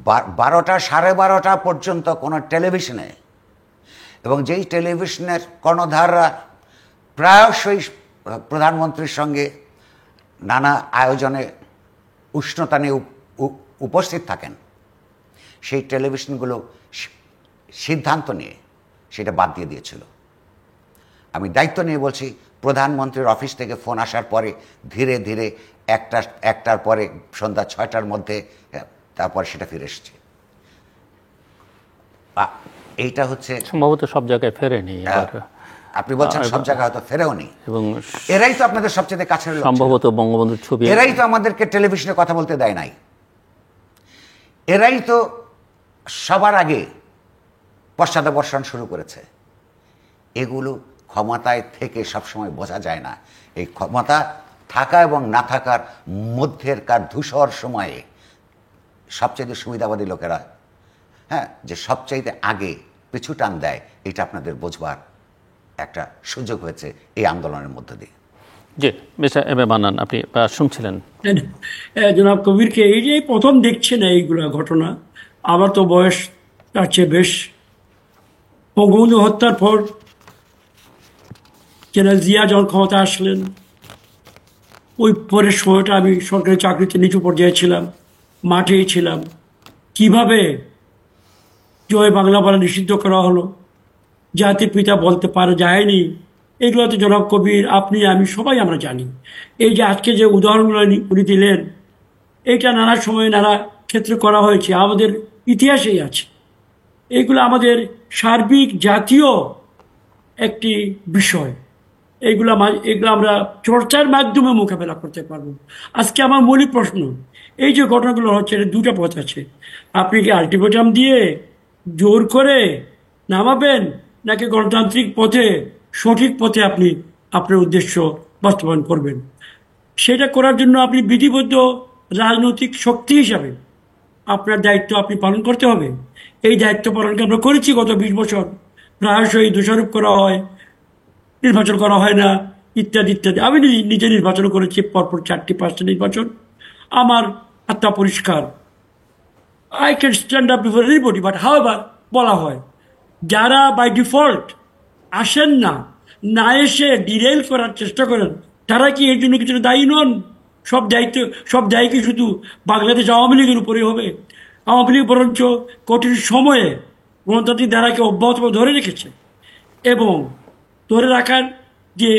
12টা, 12:30 পর্যন্ত কোনো টেলিভিশনে, এবং যেই টেলিভিশনের কর্ণধাররা প্রায়শই প্রধানমন্ত্রীর সঙ্গে নানা আয়োজনে উষ্ণতা নিয়ে উপস্থিত থাকেন, সেই টেলিভিশনগুলো সিদ্ধান্ত নিয়ে সেটা বাদ দিয়ে দিয়েছিল। আমি দায়িত্ব নিয়ে বলছি, প্রধানমন্ত্রীর অফিস থেকে ফোন আসার পরে ধীরে ধীরে একটার পরে সন্ধ্যা 6টার মধ্যে তারপর সেটা ফিরে এসছে। এইটা হচ্ছে সম্ভবত সব জায়গায় ফেরেনি। আপনি বলছেন সব জায়গায় হয়তো ফেরেওনি, এবং এরাই তো আপনাদের সবচেয়ে কাছের লোক, সম্ভবত বঙ্গবন্ধুর ছবি, এরাই তো আমাদেরকে টেলিভিশনে কথা বলতে দেয় নাই, এরাই তো সবার আগে পশ্চাদবর্ষণ শুরু করেছে। এগুলো ক্ষমতায় থেকে সবসময় বোঝা যায় না। এই ক্ষমতা থাকা এবং না থাকার মধ্যেকার ধূসর সময়ে সবচেয়ে সুবিধাবাদী লোকেরা, যে সবচাইতে আগে পিছু টান দেয়, এটা আপনাদের বোঝবার একটা সুযোগ হয়েছে এই আন্দোলনের মধ্য দিয়ে। জি, মিস্টার এম এ মান্নান, আপনি শুনছিলেন। জনাব কবিরকে এই যে প্রথম দেখছেন এইগুলা ঘটনা, আমার তো বয়স তার চেয়ে বেশ। বঙ্গবন্ধু হত্যার পর জেনারেল জিয়া যখন ক্ষমতা আসলেন, ওই পরের সময়টা আমি সরকারি চাকরিতে নিচু পর্যায়ে ছিলাম, মাঠেই ছিলাম। কিভাবে জয় বাংলা বলা নিষিদ্ধ করা হলো, জাতির পিতা বলতে পারা যায়নি, এগুলো তো জনাব কবির, আপনি, আমি সবাই আমরা জানি। এই যে আজকে যে উদাহরণগুলো উনি দিলেন, এইটা নানা সময়ে নানা ক্ষেত্রে করা হয়েছে আমাদের ইতিহাসেই আছে। এইগুলো আমাদের সার্বিক জাতীয় একটি বিষয়। এগুলো আমরা চর্চার মাধ্যমে মোকাবেলা করতে পারবো। আজকে আমার মৌলিক প্রশ্ন, এই যে ঘটনাগুলো হচ্ছে, এর দুটা পথ আছে। আপনি কি আলটিমেটাম দিয়ে জোর করে নামাবেন, নাকি গণতান্ত্রিক পথে, সঠিক পথে আপনি আপনার উদ্দেশ্য বাস্তবায়ন করবেন? সেটা করার জন্য আপনি বিধিবদ্ধ রাজনৈতিক শক্তি হিসাবে আপনার দায়িত্ব আপনি পালন করতে হবে। এই দায়িত্ব পালনকে আমরা করেছি গত 20 বছর। প্রায়শই দোষারোপ করা হয়, নির্বাচন করা হয় না, ইত্যাদি ইত্যাদি। আমি নিজে নির্বাচন করেছি, পরপর 4টি-5টি নির্বাচন। আমার আত্মা পরিষ্কার। I can stand up before anybody, but however বলা হয় যারা বাই ডিফল্ট আসেন না, না এসে ডিরেল করার চেষ্টা করেন, তারা কি এর জন্য কিছুটা দায়ী নন? সব দায়ী কি শুধু বাংলাদেশ আওয়ামী লীগের উপরে হবে? আওয়ামী লীগ বরঞ্চ কঠিন সময়ে গণতান্ত্রিক ধারাকে অব্যাহত ধরে রেখেছে, এবং ধরে রাখার যে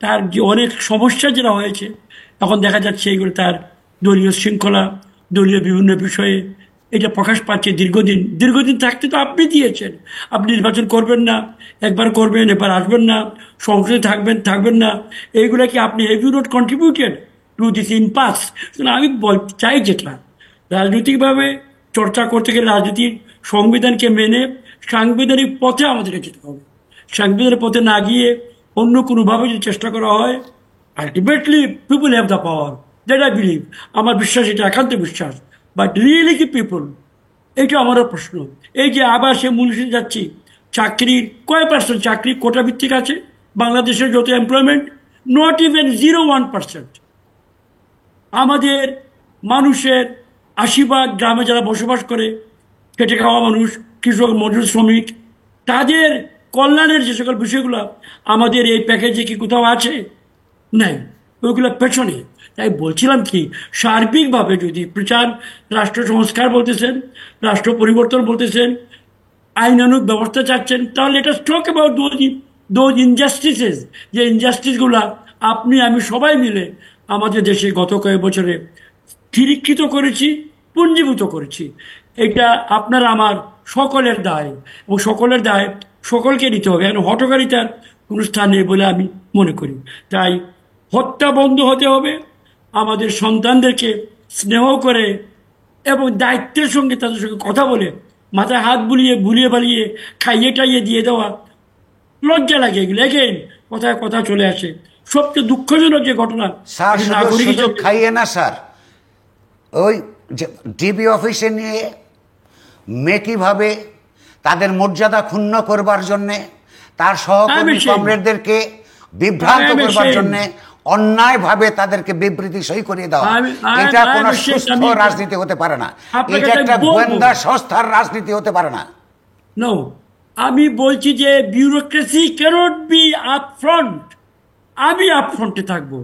তার যে অনেক সমস্যা যেটা হয়েছে, এখন দেখা যাচ্ছে এগুলো তার দলীয় শৃঙ্খলা, দলীয় বিভিন্ন বিষয়ে এটা প্রকাশ পাচ্ছে। দীর্ঘদিন থাকতে তো আপনি দিয়েছেন। আপনি নির্বাচন করবেন না, একবার করবেন, এবার আসবেন না, সংসদে থাকবেন না। এইগুলা কি আপনি have you not contributed to this impasse? আমি বলতে চাই, যেটা রাজনৈতিকভাবে চর্চা করতে গেলে রাজনীতির সংবিধানকে মেনে সাংবিধানিক পথে আমাদের যেতে হবে। সাংবিধানিক পথে না গিয়ে অন্য কোনোভাবে যদি চেষ্টা করা হয়, ultimately people have the power, that I believe. আমার বিশ্বাস, এটা একান্ত বিশ্বাস। বাট রিয়েলি কি পিপুল? এটা আমারও প্রশ্ন। এই যে আবার সে মূল যাচ্ছি, চাকরির কয় পার্সেন্ট চাকরি কোটা ভিত্তিক আছে বাংলাদেশের যত এমপ্লয়মেন্ট? Not even 0.1%। আমাদের মানুষের 80% গ্রামে যারা বসবাস করে, খেটে খাওয়া মানুষ, কৃষক, মজুর, শ্রমিক, তাদের কল্যাণের যে সকল বিষয়গুলো আমাদের এই প্যাকেজে কি কোথাও আছে? নাই, ওইগুলো পেছনে। তাই বলছিলাম কি, সার্বিকভাবে যদি প্রচার, রাষ্ট্র সংস্কার বলতেছেন, রাষ্ট্র পরিবর্তন বলতেছেন, আইনানুগ ব্যবস্থা চাচ্ছেন, তাহলে এটা টক অ্যাবাউট দোজ ইনজাস্টিসেস, যে ইনজাস্টিসগুলা আপনি আমি সবাই মিলে আমাদের দেশে গত কয়েক বছরে স্থিরীকৃত করেছি, পুঞ্জীভূত করেছি। এটা আপনার আমার সকলের দায়, এবং সকলের দায় সকলকে নিতে হবে। এখন হঠকারিতার কোনো স্থান নেই বলে আমি মনে করি। তাই হত্যা বন্ধ হতে হবে। আমাদের সন্তানদেরকে স্নেহ করে এবং দায়িত্বের সঙ্গে তাদের সঙ্গে কথা বলে, মাথায় হাত বুলিয়ে বালিয়ে খাইয়ে টাইয়ে দিয়ে দেওয়া লজ্জা লাগে। এগুলো এগেইন কথা চলে আসে। সবচেয়ে দুঃখজনক যে ঘটনা, স্যার নাগরিক শুধু হিসেবে খাইয়ে না স্যার, ওই ডিবি অফিসে নিয়ে মেকিভাবে তাদের মর্যাদা ক্ষুণ্ণ করবার জন্যে, তার সহকর্মী কমরেডদেরকে বিভ্রান্ত করবার জন্যে অন্যায়ভাবে তাদেরকে বিবৃতি সই করিয়ে দেওয়া, এটা কোনো সুস্থ রাজনীতি হতে পারে না। এটা একটা গোয়েন্দা সংস্থার রাজনীতি হতে পারে না। নো, আমি বলছি যে বিউরোক্রেসি ক্যানট বি আপফ্রন্ট। আমি আপফ্রন্টে থাকবো।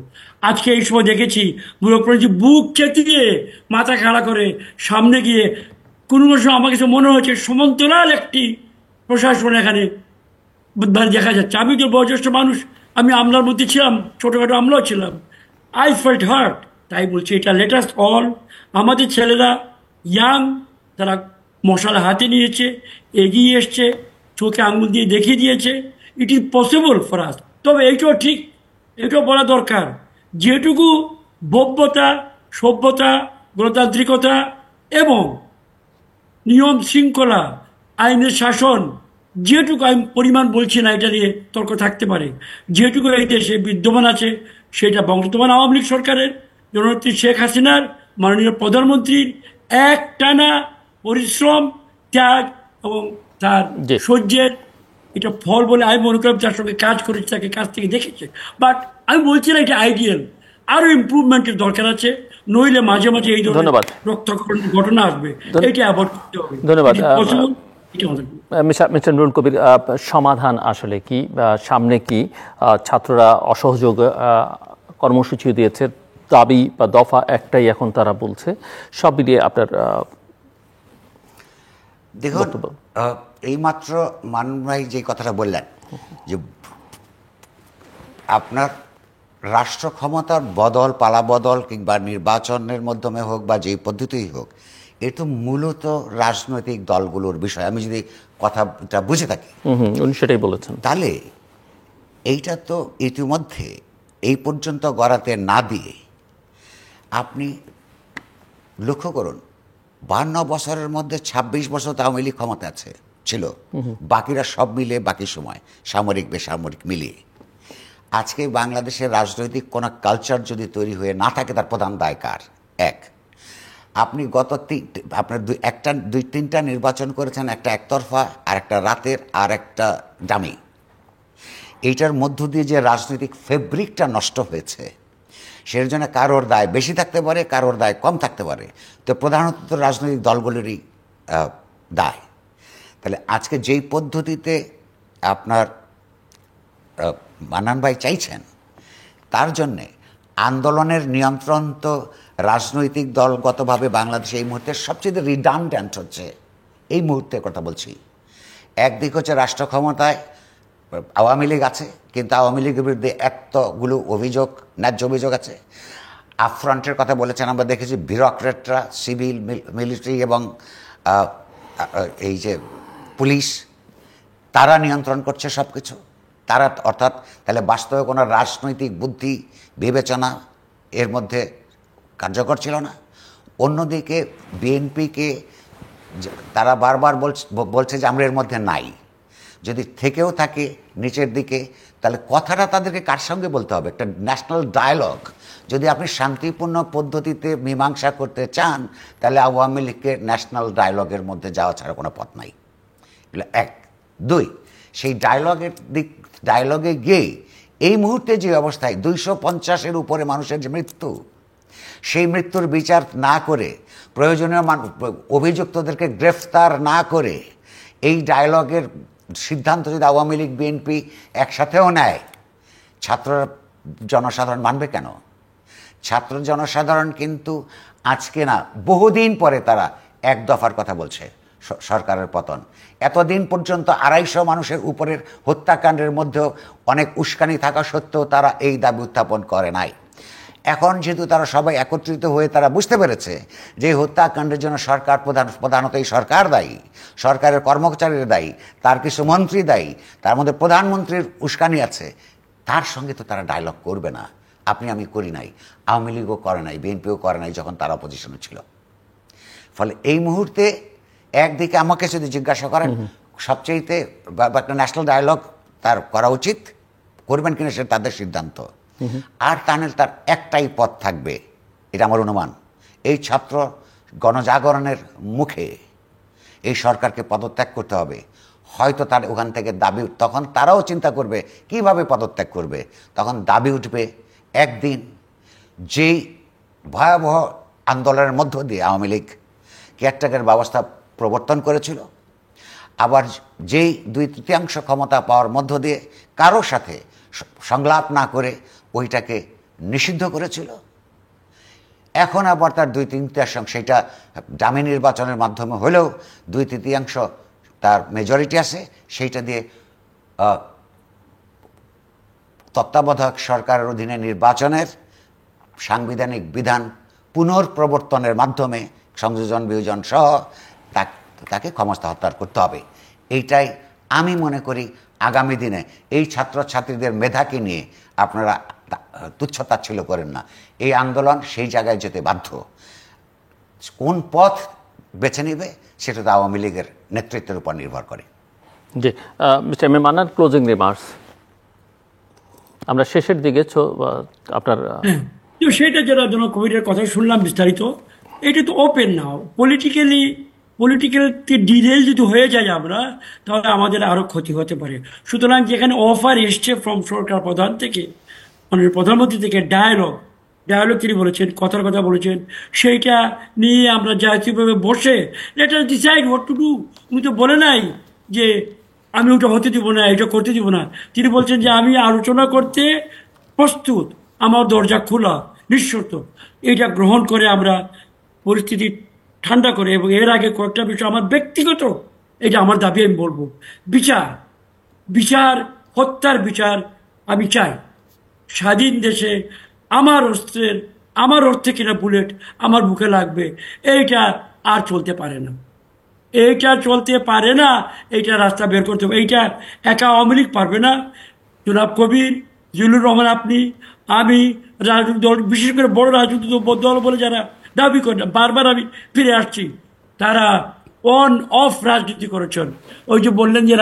আজকে এই সময় দেখেছি ব্যুরোক্রেসি বুক চেতিয়ে মাথা খাড়া করে সামনে গিয়ে, কোনো সময় আমার কাছে মনে হয়েছে সমান্তরাল একটি প্রশাসন এখানে দেখা যাচ্ছে। আমি তো বয়োজ্যেষ্ঠ মানুষ, আমি আমলার মধ্যে ছিলাম, ছোটোখাটো আমলাও ছিলাম। I felt heart. তাই বলছি, এটা লেটাস্ট অল, আমাদের ছেলেরা ইয়াং, তারা মশালা হাতে নিয়েছে, এগিয়ে এসছে, চোখে আঙুল দিয়ে দেখিয়ে দিয়েছে it is possible for us. তবে এইটাও ঠিক, এটাও বলা দরকার, যেটুকু ভব্যতা, সভ্যতা, গণতান্ত্রিকতা এবং নিয়ম শৃঙ্খলা, আইনের শাসন, যেটুকু আমি পরিমাণ বলছি না, এটা নিয়ে তর্ক থাকতে পারে, যেটুকু এই দেশে বিদ্যমান আছে, সেটা বর্তমান আওয়ামী লীগ সরকারের জননেত্রী শেখ হাসিনার, মাননীয় প্রধানমন্ত্রীর একটানা পরিশ্রম, ত্যাগ এবং তার সহ্যের এটা ফল বলে আমি মনে করি। যার সঙ্গে কাজ করেছে তাকে কাছ থেকে দেখেছে। বাট আমি বলছি না এটা আইডিয়াল, আরো ইমপ্রুভমেন্টের দরকার আছে। নইলে মাঝে মাঝে এই ধরনের রক্তক্ষরণের ঘটনা আসবে, এটা অ্যাভয়েড করতে হবে। ধন্যবাদ মিস্টার নুরুল কবির। সমাধান আসলে কি? সামনে কি? ছাত্ররা অসহযোগ কর্মসূচি দিয়েছে, দাবি বা দফা একটাই এখন তারা বলছে। সব মিলিয়ে আপনার দেখুন, এইমাত্র মানব ভাই যে কথাটা বললেন, যে আপনার রাষ্ট্র ক্ষমতার বদল, পালা বদল কিংবা নির্বাচনের মাধ্যমে হোক বা যেই পদ্ধতিই হোক, এ তো মূলত রাজনৈতিক দলগুলোর বিষয়, আমি যদি কথাটা বুঝে থাকি। উনি সেটাই বলেছেন। তাহলে এইটা তো ইতিমধ্যে এই পর্যন্ত গড়াতে না দিয়ে আপনি লক্ষ্য করুন, 52 বছরের মধ্যে 26 বছর তো আওয়ামী লীগ ক্ষমতা ছিল, বাকিরা সব মিলে বাকি সময় সামরিক বেসামরিক মিলিয়ে। আজকে বাংলাদেশের রাজনৈতিক কোনো কালচার যদি তৈরি হয়ে না থাকে, তার প্রধান দায় কার? এক, আপনি গত আপনার দুই তিনটা নির্বাচন করেছেন, একটা একতরফা, আর একটা রাতের, আর একটা ডামি। এইটার মধ্য দিয়ে যে রাজনৈতিক ফেব্রিকটা নষ্ট হয়েছে, সেটার জন্য কারোর দায় বেশি থাকতে পারে, কারোর দায় কম থাকতে পারে, তো প্রধানত রাজনৈতিক দলগুলিরই দায়। তাহলে আজকে যেই পদ্ধতিতে আপনার মান্নান ভাই চাইছেন, তার জন্যে আন্দোলনের নিয়ন্ত্রণ তো রাজনৈতিক দলগতভাবে বাংলাদেশে এই মুহূর্তে সবচেয়ে রিডান্ডেন্ট হচ্ছে। এই মুহূর্তে কথা বলছি, একদিক হচ্ছে রাষ্ট্র ক্ষমতায় আওয়ামী লীগ আছে, কিন্তু আওয়ামী লীগের বিরুদ্ধে এতগুলো অভিযোগ, ন্যায্য অভিযোগ আছে। আপফ্রন্টের কথা বলেছেন, আমরা দেখেছি বিউরোক্রেটরা, সিভিল, মিলিটারি এবং এই যে পুলিশ, তারা নিয়ন্ত্রণ করছে সব কিছু। তারা অর্থাৎ তাহলে বাস্তবে কোনো রাজনৈতিক বুদ্ধি বিবেচনা এর মধ্যে কার্যকর ছিল না। অন্যদিকে বিএনপিকে তারা বারবার বলছে যে আমরা এর মধ্যে নাই, যদি থেকেও থাকে নিচের দিকে, তাহলে কথাটা তাদেরকে কার সঙ্গে বলতে হবে? একটা ন্যাশনাল ডায়ালগ। যদি আপনি শান্তিপূর্ণ পদ্ধতিতে মীমাংসা করতে চান, তাহলে আওয়ামী লীগকে ন্যাশনাল ডায়ালগের মধ্যে যাওয়া ছাড়া কোনো পথ নাই। এক। দুই, সেই ডায়ালগে গিয়ে এই মুহূর্তে যে অবস্থায় 250-এর উপরে মানুষের যে মৃত্যু, সেই মৃত্যুর বিচার না করে, প্রয়োজনীয় অভিযুক্তদেরকে গ্রেফতার না করে, এই ডায়ালগের সিদ্ধান্ত যদি আওয়ামী লীগ বিএনপি একসাথেও নেয়, জনসাধারণ মানবে কেন? ছাত্র জনসাধারণ কিন্তু আজকে না, বহুদিন পরে তারা এক দফার কথা বলছে, সরকারের পতন। এতদিন পর্যন্ত 250 মানুষের উপরের হত্যাকাণ্ডের মধ্যেও অনেক উস্কানি থাকা সত্ত্বেও তারা এই দাবি উত্থাপন করে নাই। এখন যেহেতু তারা সবাই একত্রিত হয়ে তারা বুঝতে পেরেছে যে হত্যাকাণ্ডের জন্য প্রধানত এই সরকার দায়ী, সরকারের কর্মচারীরা দায়ী, তার কিছু মন্ত্রী দায়ী, তার মধ্যে প্রধানমন্ত্রীর উস্কানি আছে, তার সঙ্গে তো তারা ডায়লগ করবে না। আপনি আমি করি নাই, আওয়ামী লীগও করে নাই, বিএনপিও করে নাই যখন তারা অপোজিশনে ছিল। ফলে এই মুহূর্তে একদিকে আমাকে যদি জিজ্ঞাসা করেন, সবচেয়েতে একটা ন্যাশনাল ডায়ালগ তার করা উচিত, করবেন কিনা সেটা তাদের সিদ্ধান্ত। আর তার একটাই পথ থাকবে, এটা আমার অনুমান, এই ছাত্র গণজাগরণের মুখে এই সরকারকে পদত্যাগ করতে হবে। হয়তো তার ওখান থেকে দাবি, তখন তারাও চিন্তা করবে কিভাবে পদত্যাগ করবে। তখন দাবি উঠবে, একদিন যেই ভয়াবহ আন্দোলনের মধ্য দিয়ে আওয়ামী লীগ কেয়ারটেকার ব্যবস্থা প্রবর্তন করেছিল, আবার যেই 2/3 ক্ষমতা পাওয়ার মধ্য দিয়ে কারো সাথে সংলাপ না করে ওইটাকে নিষিদ্ধ করেছিল, এখন আবার তার 2/3 সেটা ডামি নির্বাচনের মাধ্যমে হলেও 2/3 তার মেজরিটি আছে, সেইটা দিয়ে তত্ত্বাবধায়ক সরকারের অধীনে নির্বাচনের সাংবিধানিক বিধান পুনঃপ্রবর্তনের মাধ্যমে সংযোজন বিয়োজন সহ তাকে ক্ষমতা হত্যা করতে হবে। এইটাই আমি মনে করি আগামী দিনে এই ছাত্রছাত্রীদের মেধাকে নিয়ে আপনারা তুচ্ছতাচ্ছিল্য করেন না, এই আন্দোলন সেই জায়গায় যেতে বাধ্য। কোন পথ বেছে নেবে সেটা তো আওয়ামী লীগের নেতৃত্বের উপর নির্ভর করে। জি, মিস্টার মান্নান, ক্লোজিং রিমার্কস। আমরা শেষের দিকে আপনার সেটা যারা জনক কবিরের কথা শুনলাম বিস্তারিত, এটা তো ওপেন নাও, পলিটিক্যাল ডিটেল যদি হয়ে যায় আমরা, তাহলে আমাদের আরও ক্ষতি হতে পারে। সুতরাং যেখানে অফার এসছে ফ্রম সরকার প্রধান থেকে, মানে প্রধানমন্ত্রী থেকে, ডায়ালগ তিনি বলেছেন, কথার কথা বলেছেন, সেইটা নিয়ে আমরা জাতীয়ভাবে বসে let us decide what to do. উনি তো বলে নাই যে আমি ওটা হতে দিব না, এটা করতে দিব না। তিনি বলছেন যে আমি আলোচনা করতে প্রস্তুত, আমার দরজা খোলা, নিঃশর্ত। এটা গ্রহণ করে আমরা পরিস্থিতি ঠান্ডা করে, এবং এর আগে কয়েকটা বিষয় আমার ব্যক্তিগত, এটা আমার দাবি, আমি বলবো, বিচার হত্যার বিচার আমি চাই। স্বাধীন দেশে আমার অর্থে কিনা বুলেট আমার বুকে লাগবে, এইটা আর চলতে পারে না, এইটা চলতে পারে না, এইটা রাস্তা বের করতে হবে। এইটা একা আওয়ামী লীগ পারবে না। জনাব কবির, জিল্লুর রহমান, আপনি, আমি, রাজনৈতিক দল, বিশেষ করে বড় রাজনৈতিক দল বলে যারা দাবি করেন, বারবার আমি ফিরে আসছি, তারা অন অফ রাজনীতি করেছেন। ওই যে বললেন যে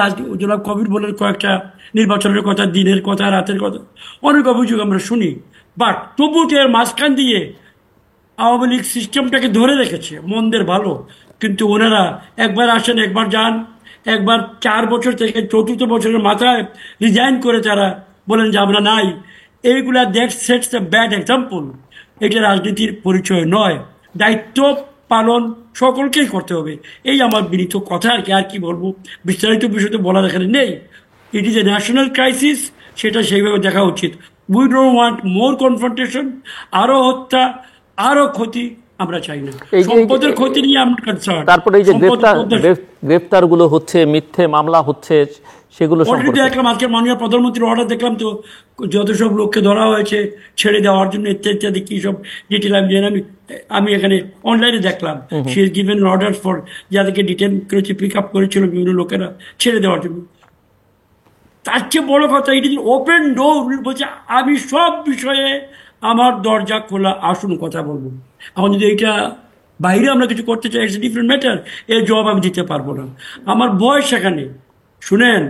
জনাব কবির বললেন কয়েকটা নির্বাচনের কথা, দিনের কথা, রাতের কথা, অনেক অভিযোগ আমরা শুনি, বাট তবু এর মাঝখান দিয়ে আওয়ামী লীগ সিস্টেমটাকে ধরে রেখেছে, মন্দের ভালো। কিন্তু ওনারা একবার আসেন, একবার যান, একবার 4 বছর থেকে 4র্থ বছরের মাথায় রিজাইন করে তারা বলেন যে আমরা নাই। এইগুলা that sets a bad example. এটা রাজনীতির পরিচয় নয়। দায়িত্ব পালন সকলকেই করতে হবে, এই আমার বিনীত কথা। আর কি বলবো, বিস্তারিত বিষয়তে বলার এখানে নেই। It is a national crisis, সেটা সেইভাবে দেখা উচিত। We don't want more confrontation, আরো হত্যা, আরো ক্ষতি আমরা চাই না। সম্পদের ক্ষতি নিয়ে আমরা কনসার্ন। তারপরে এই যে গ্রেফতারগুলো হচ্ছে, মিথ্যে মামলা হচ্ছে, সেগুলো অলরেডি দেখলাম আজকে মাননীয় প্রধানমন্ত্রীর অর্ডার দেখলাম তো, যত সব লোককে ধরা হয়েছে ছেড়ে দেওয়ার জন্য ইত্যাদি কি সব ডিটেল আমি এখানে অনলাইনে দেখলাম। She is given order for যাদেরকে ডিটেন করেছে, পিক আপ করেছিল বিভিন্ন লোকেরা, ছেড়ে দেওয়ার জন্য। তার চেয়ে বড় কথা, এটি ওপেন ডোর বলছে, আমি সব বিষয়ে আমার দরজা খোলা, আসুন কথা বলবো। এখন যদি এইটা বাইরে আমরা কিছু করতে চাই, ইটস ডিফারেন্ট ম্যাটার, এর জবাব আমি দিতে পারবো না। আমার বয়স সেখানে, শুনেন,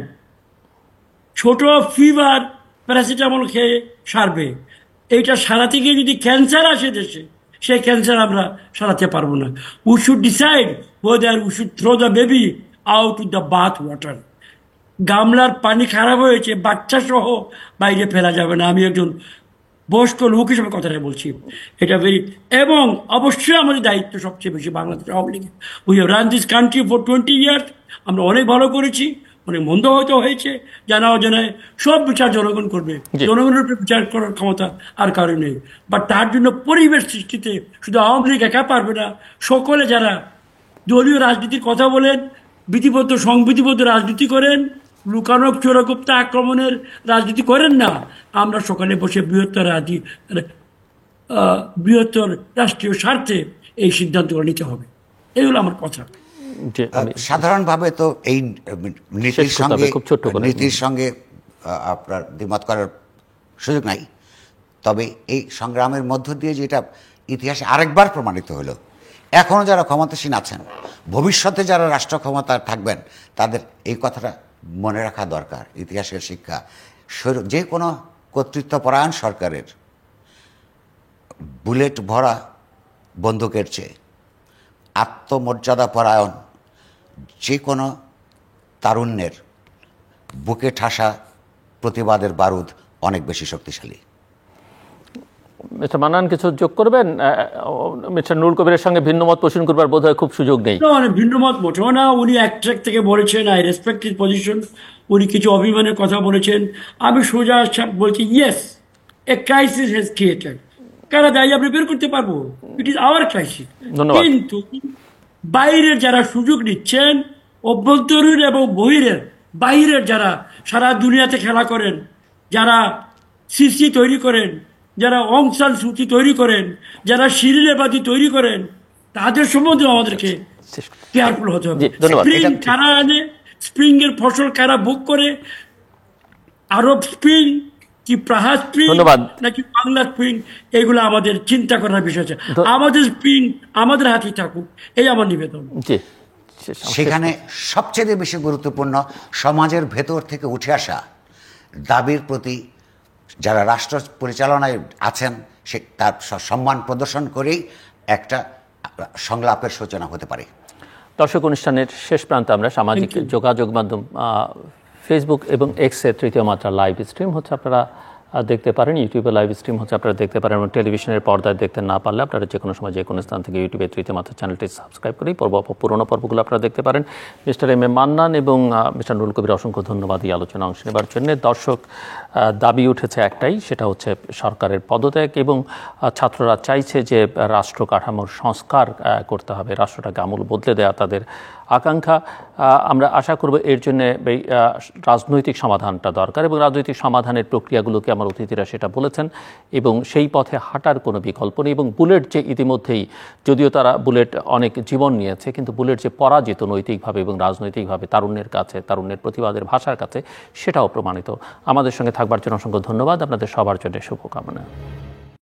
ছোট ফিভার প্যারাসিটামল খেয়ে সারবে, এইটা সারাতে গিয়ে যদি ক্যান্সার আসে দেশে, সেই ক্যান্সার আমরা সারাতে পারবো না। We should decide whether we should throw the baby out with the bath water. গামলার পানি খারাপ হয়েছে, বাচ্চা সহ বাইরে ফেলা যাবে না। আমি একজন বয়স্ক লোক হিসেবে কথাটা বলছি, এটা এবং অবশ্যই আমাদের দায়িত্ব সবচেয়ে বেশি বাংলাদেশ আওয়ামী লীগের। We have run this country for 20 years. আমরা অনেক ভালো করেছি, অনেক মন্দ হয়তো হয়েছে, জানা অজানায়, সব বিচার জনগণ করবে। জনগণের উপরে বিচার করার ক্ষমতা আর কারো নেই। বাট তার জন্য পরিবেশ সৃষ্টিতে শুধু আওয়ামী লীগ একা পারবে না, সকলে যারা দলীয় রাজনীতির কথা বলেন, বিধিবদ্ধ সংবিধিবদ্ধ রাজনীতি করেন, লুকানো চোরাগুপ্তা আক্রমণের রাজনীতি করেন না, আমরা সকালে বসে বৃহত্তর রাষ্ট্রীয় স্বার্থে এই সিদ্ধান্তগুলো নিতে হবে। এই হলো আমার কথা। সাধারণভাবে তো এই নীতির সঙ্গে আপনার দ্বিমত করার সুযোগ নাই। তবে এই সংগ্রামের মধ্য দিয়ে যেটা ইতিহাসে আরেকবার প্রমাণিত হলো, এখনও যারা ক্ষমতাসীন আছেন, ভবিষ্যতে যারা রাষ্ট্র ক্ষমতা থাকবেন, তাদের এই কথাটা মনে রাখা দরকার। ইতিহাসের শিক্ষা, যে কোনো কর্তৃত্বপরায়ণ সরকারের বুলেট ভরা বন্দুকের চেয়ে আত্মমর্যাদা পরায়ণ যে কোনো তারুণ্যের বুকে ঠাসা প্রতিবাদের বারুদ অনেক বেশি শক্তিশালী। মিস্টার মান্নান কিছু যোগ করবেন? মিস্টার নুরুল কবিরের সঙ্গে ভিন্নমত পোষণ করবার বোধহয় খুব সুযোগ নেই। ভিন্নমত মোটেও না। উনি এক ট্র্যাক থেকে বলেছেন, আই রেসপেক্ট হিজ পজিশন। উনি কিছু অভিমানের কথা বলেছেন, আমি সোজা বলছি, yes, A crisis has created. কারা দায়ী আমরা বের করতে পারবো, ইট ইজ আওয়ার ক্রাইসিস। কিন্তু বাইরের যারা সুযোগ নিচ্ছেন, অভ্যন্তরীণ এবং বাইরের যারা সারা দুনিয়াতে খেলা করেন, যারা সিসি তৈরি করেন, যারা অং সান সূচি তৈরি করেন, যারা শিরিন এবাদি তৈরি করেন, তাদের সম্বন্ধে আমাদেরকে কেয়ারফুল হতে হবে। স্প্রিং কারা আনে, স্প্রিং এর ফসল কারা ভোগ করে, আরব স্প্রিং কি প্রাহা স্প্রিং নাকি বাংলা স্প্রিং, এগুলো আমাদের চিন্তা করার বিষয় আছে। আমাদের স্প্রিং আমাদের হাতেই থাকুক, এই আমার নিবেদন। সেখানে সবচেয়ে বেশি গুরুত্বপূর্ণ সমাজের ভেতর থেকে উঠে আসা দাবির প্রতি যারা রাষ্ট্র পরিচালনায় আছেন, সে তার সম্মান প্রদর্শন করেই একটা সংলাপের সূচনা হতে পারে। দর্শক, অনুষ্ঠানের শেষ প্রান্তে আমরা সামাজিক যোগাযোগ মাধ্যম ফেসবুক এবং এক্সের তৃতীয় মাত্রা লাইভ স্ট্রিম হচ্ছে, আপনারা দেখতে পারেন। ইউটিউবে লাইভ স্ট্রিম হচ্ছে, আপনারা দেখতে পারেন। এবং টেলিভিশনের পর্দায় দেখতে না পারলে আপনারা যে কোনো সময় যে কোনো স্থান থেকে ইউটিউবে তৃতীয় মাত্রা চ্যানেলটি সাবস্ক্রাইব করেই পুরোনো পর্বগুলো আপনারা দেখতে পারেন। মিস্টার এম এ মান্নান এবং মিস্টার নুরুল কবির, অসংখ্য ধন্যবাদ এই আলোচনা অংশ নেবার জন্য। দর্শক, দাবি উঠেছে একটাই, সেটা হচ্ছে সরকারের পদত্যাগ, এবং ছাত্ররা চাইছে যে রাষ্ট্র কাঠামোর সংস্কার করতে হবে, রাষ্ট্রটাকে আমূল বদলে দেওয়া তাদের আকাঙ্ক্ষা। আমরা আশা করব এর জন্য রাজনৈতিক সমাধানটা দরকার, এবং রাজনৈতিক সমাধানের প্রক্রিয়াগুলোকে আমার অতিথিরা সেটা বলেছেন, এবং সেই পথে হাঁটার কোনো বিকল্প নেই। এবং বুলেট যে ইতিমধ্যেই, যদিও তারা বুলেট অনেক জীবন নিয়েছে, কিন্তু বুলেট যে পরাজিত নৈতিকভাবে এবং রাজনৈতিকভাবে তারুণ্যের কাছে, তারুণ্যের প্রতিবাদের ভাষার কাছে, সেটাও প্রমাণিত। আমাদের সঙ্গে থাকবার জন্য অসংখ্য ধন্যবাদ। আপনাদের সবার জন্য শুভকামনা।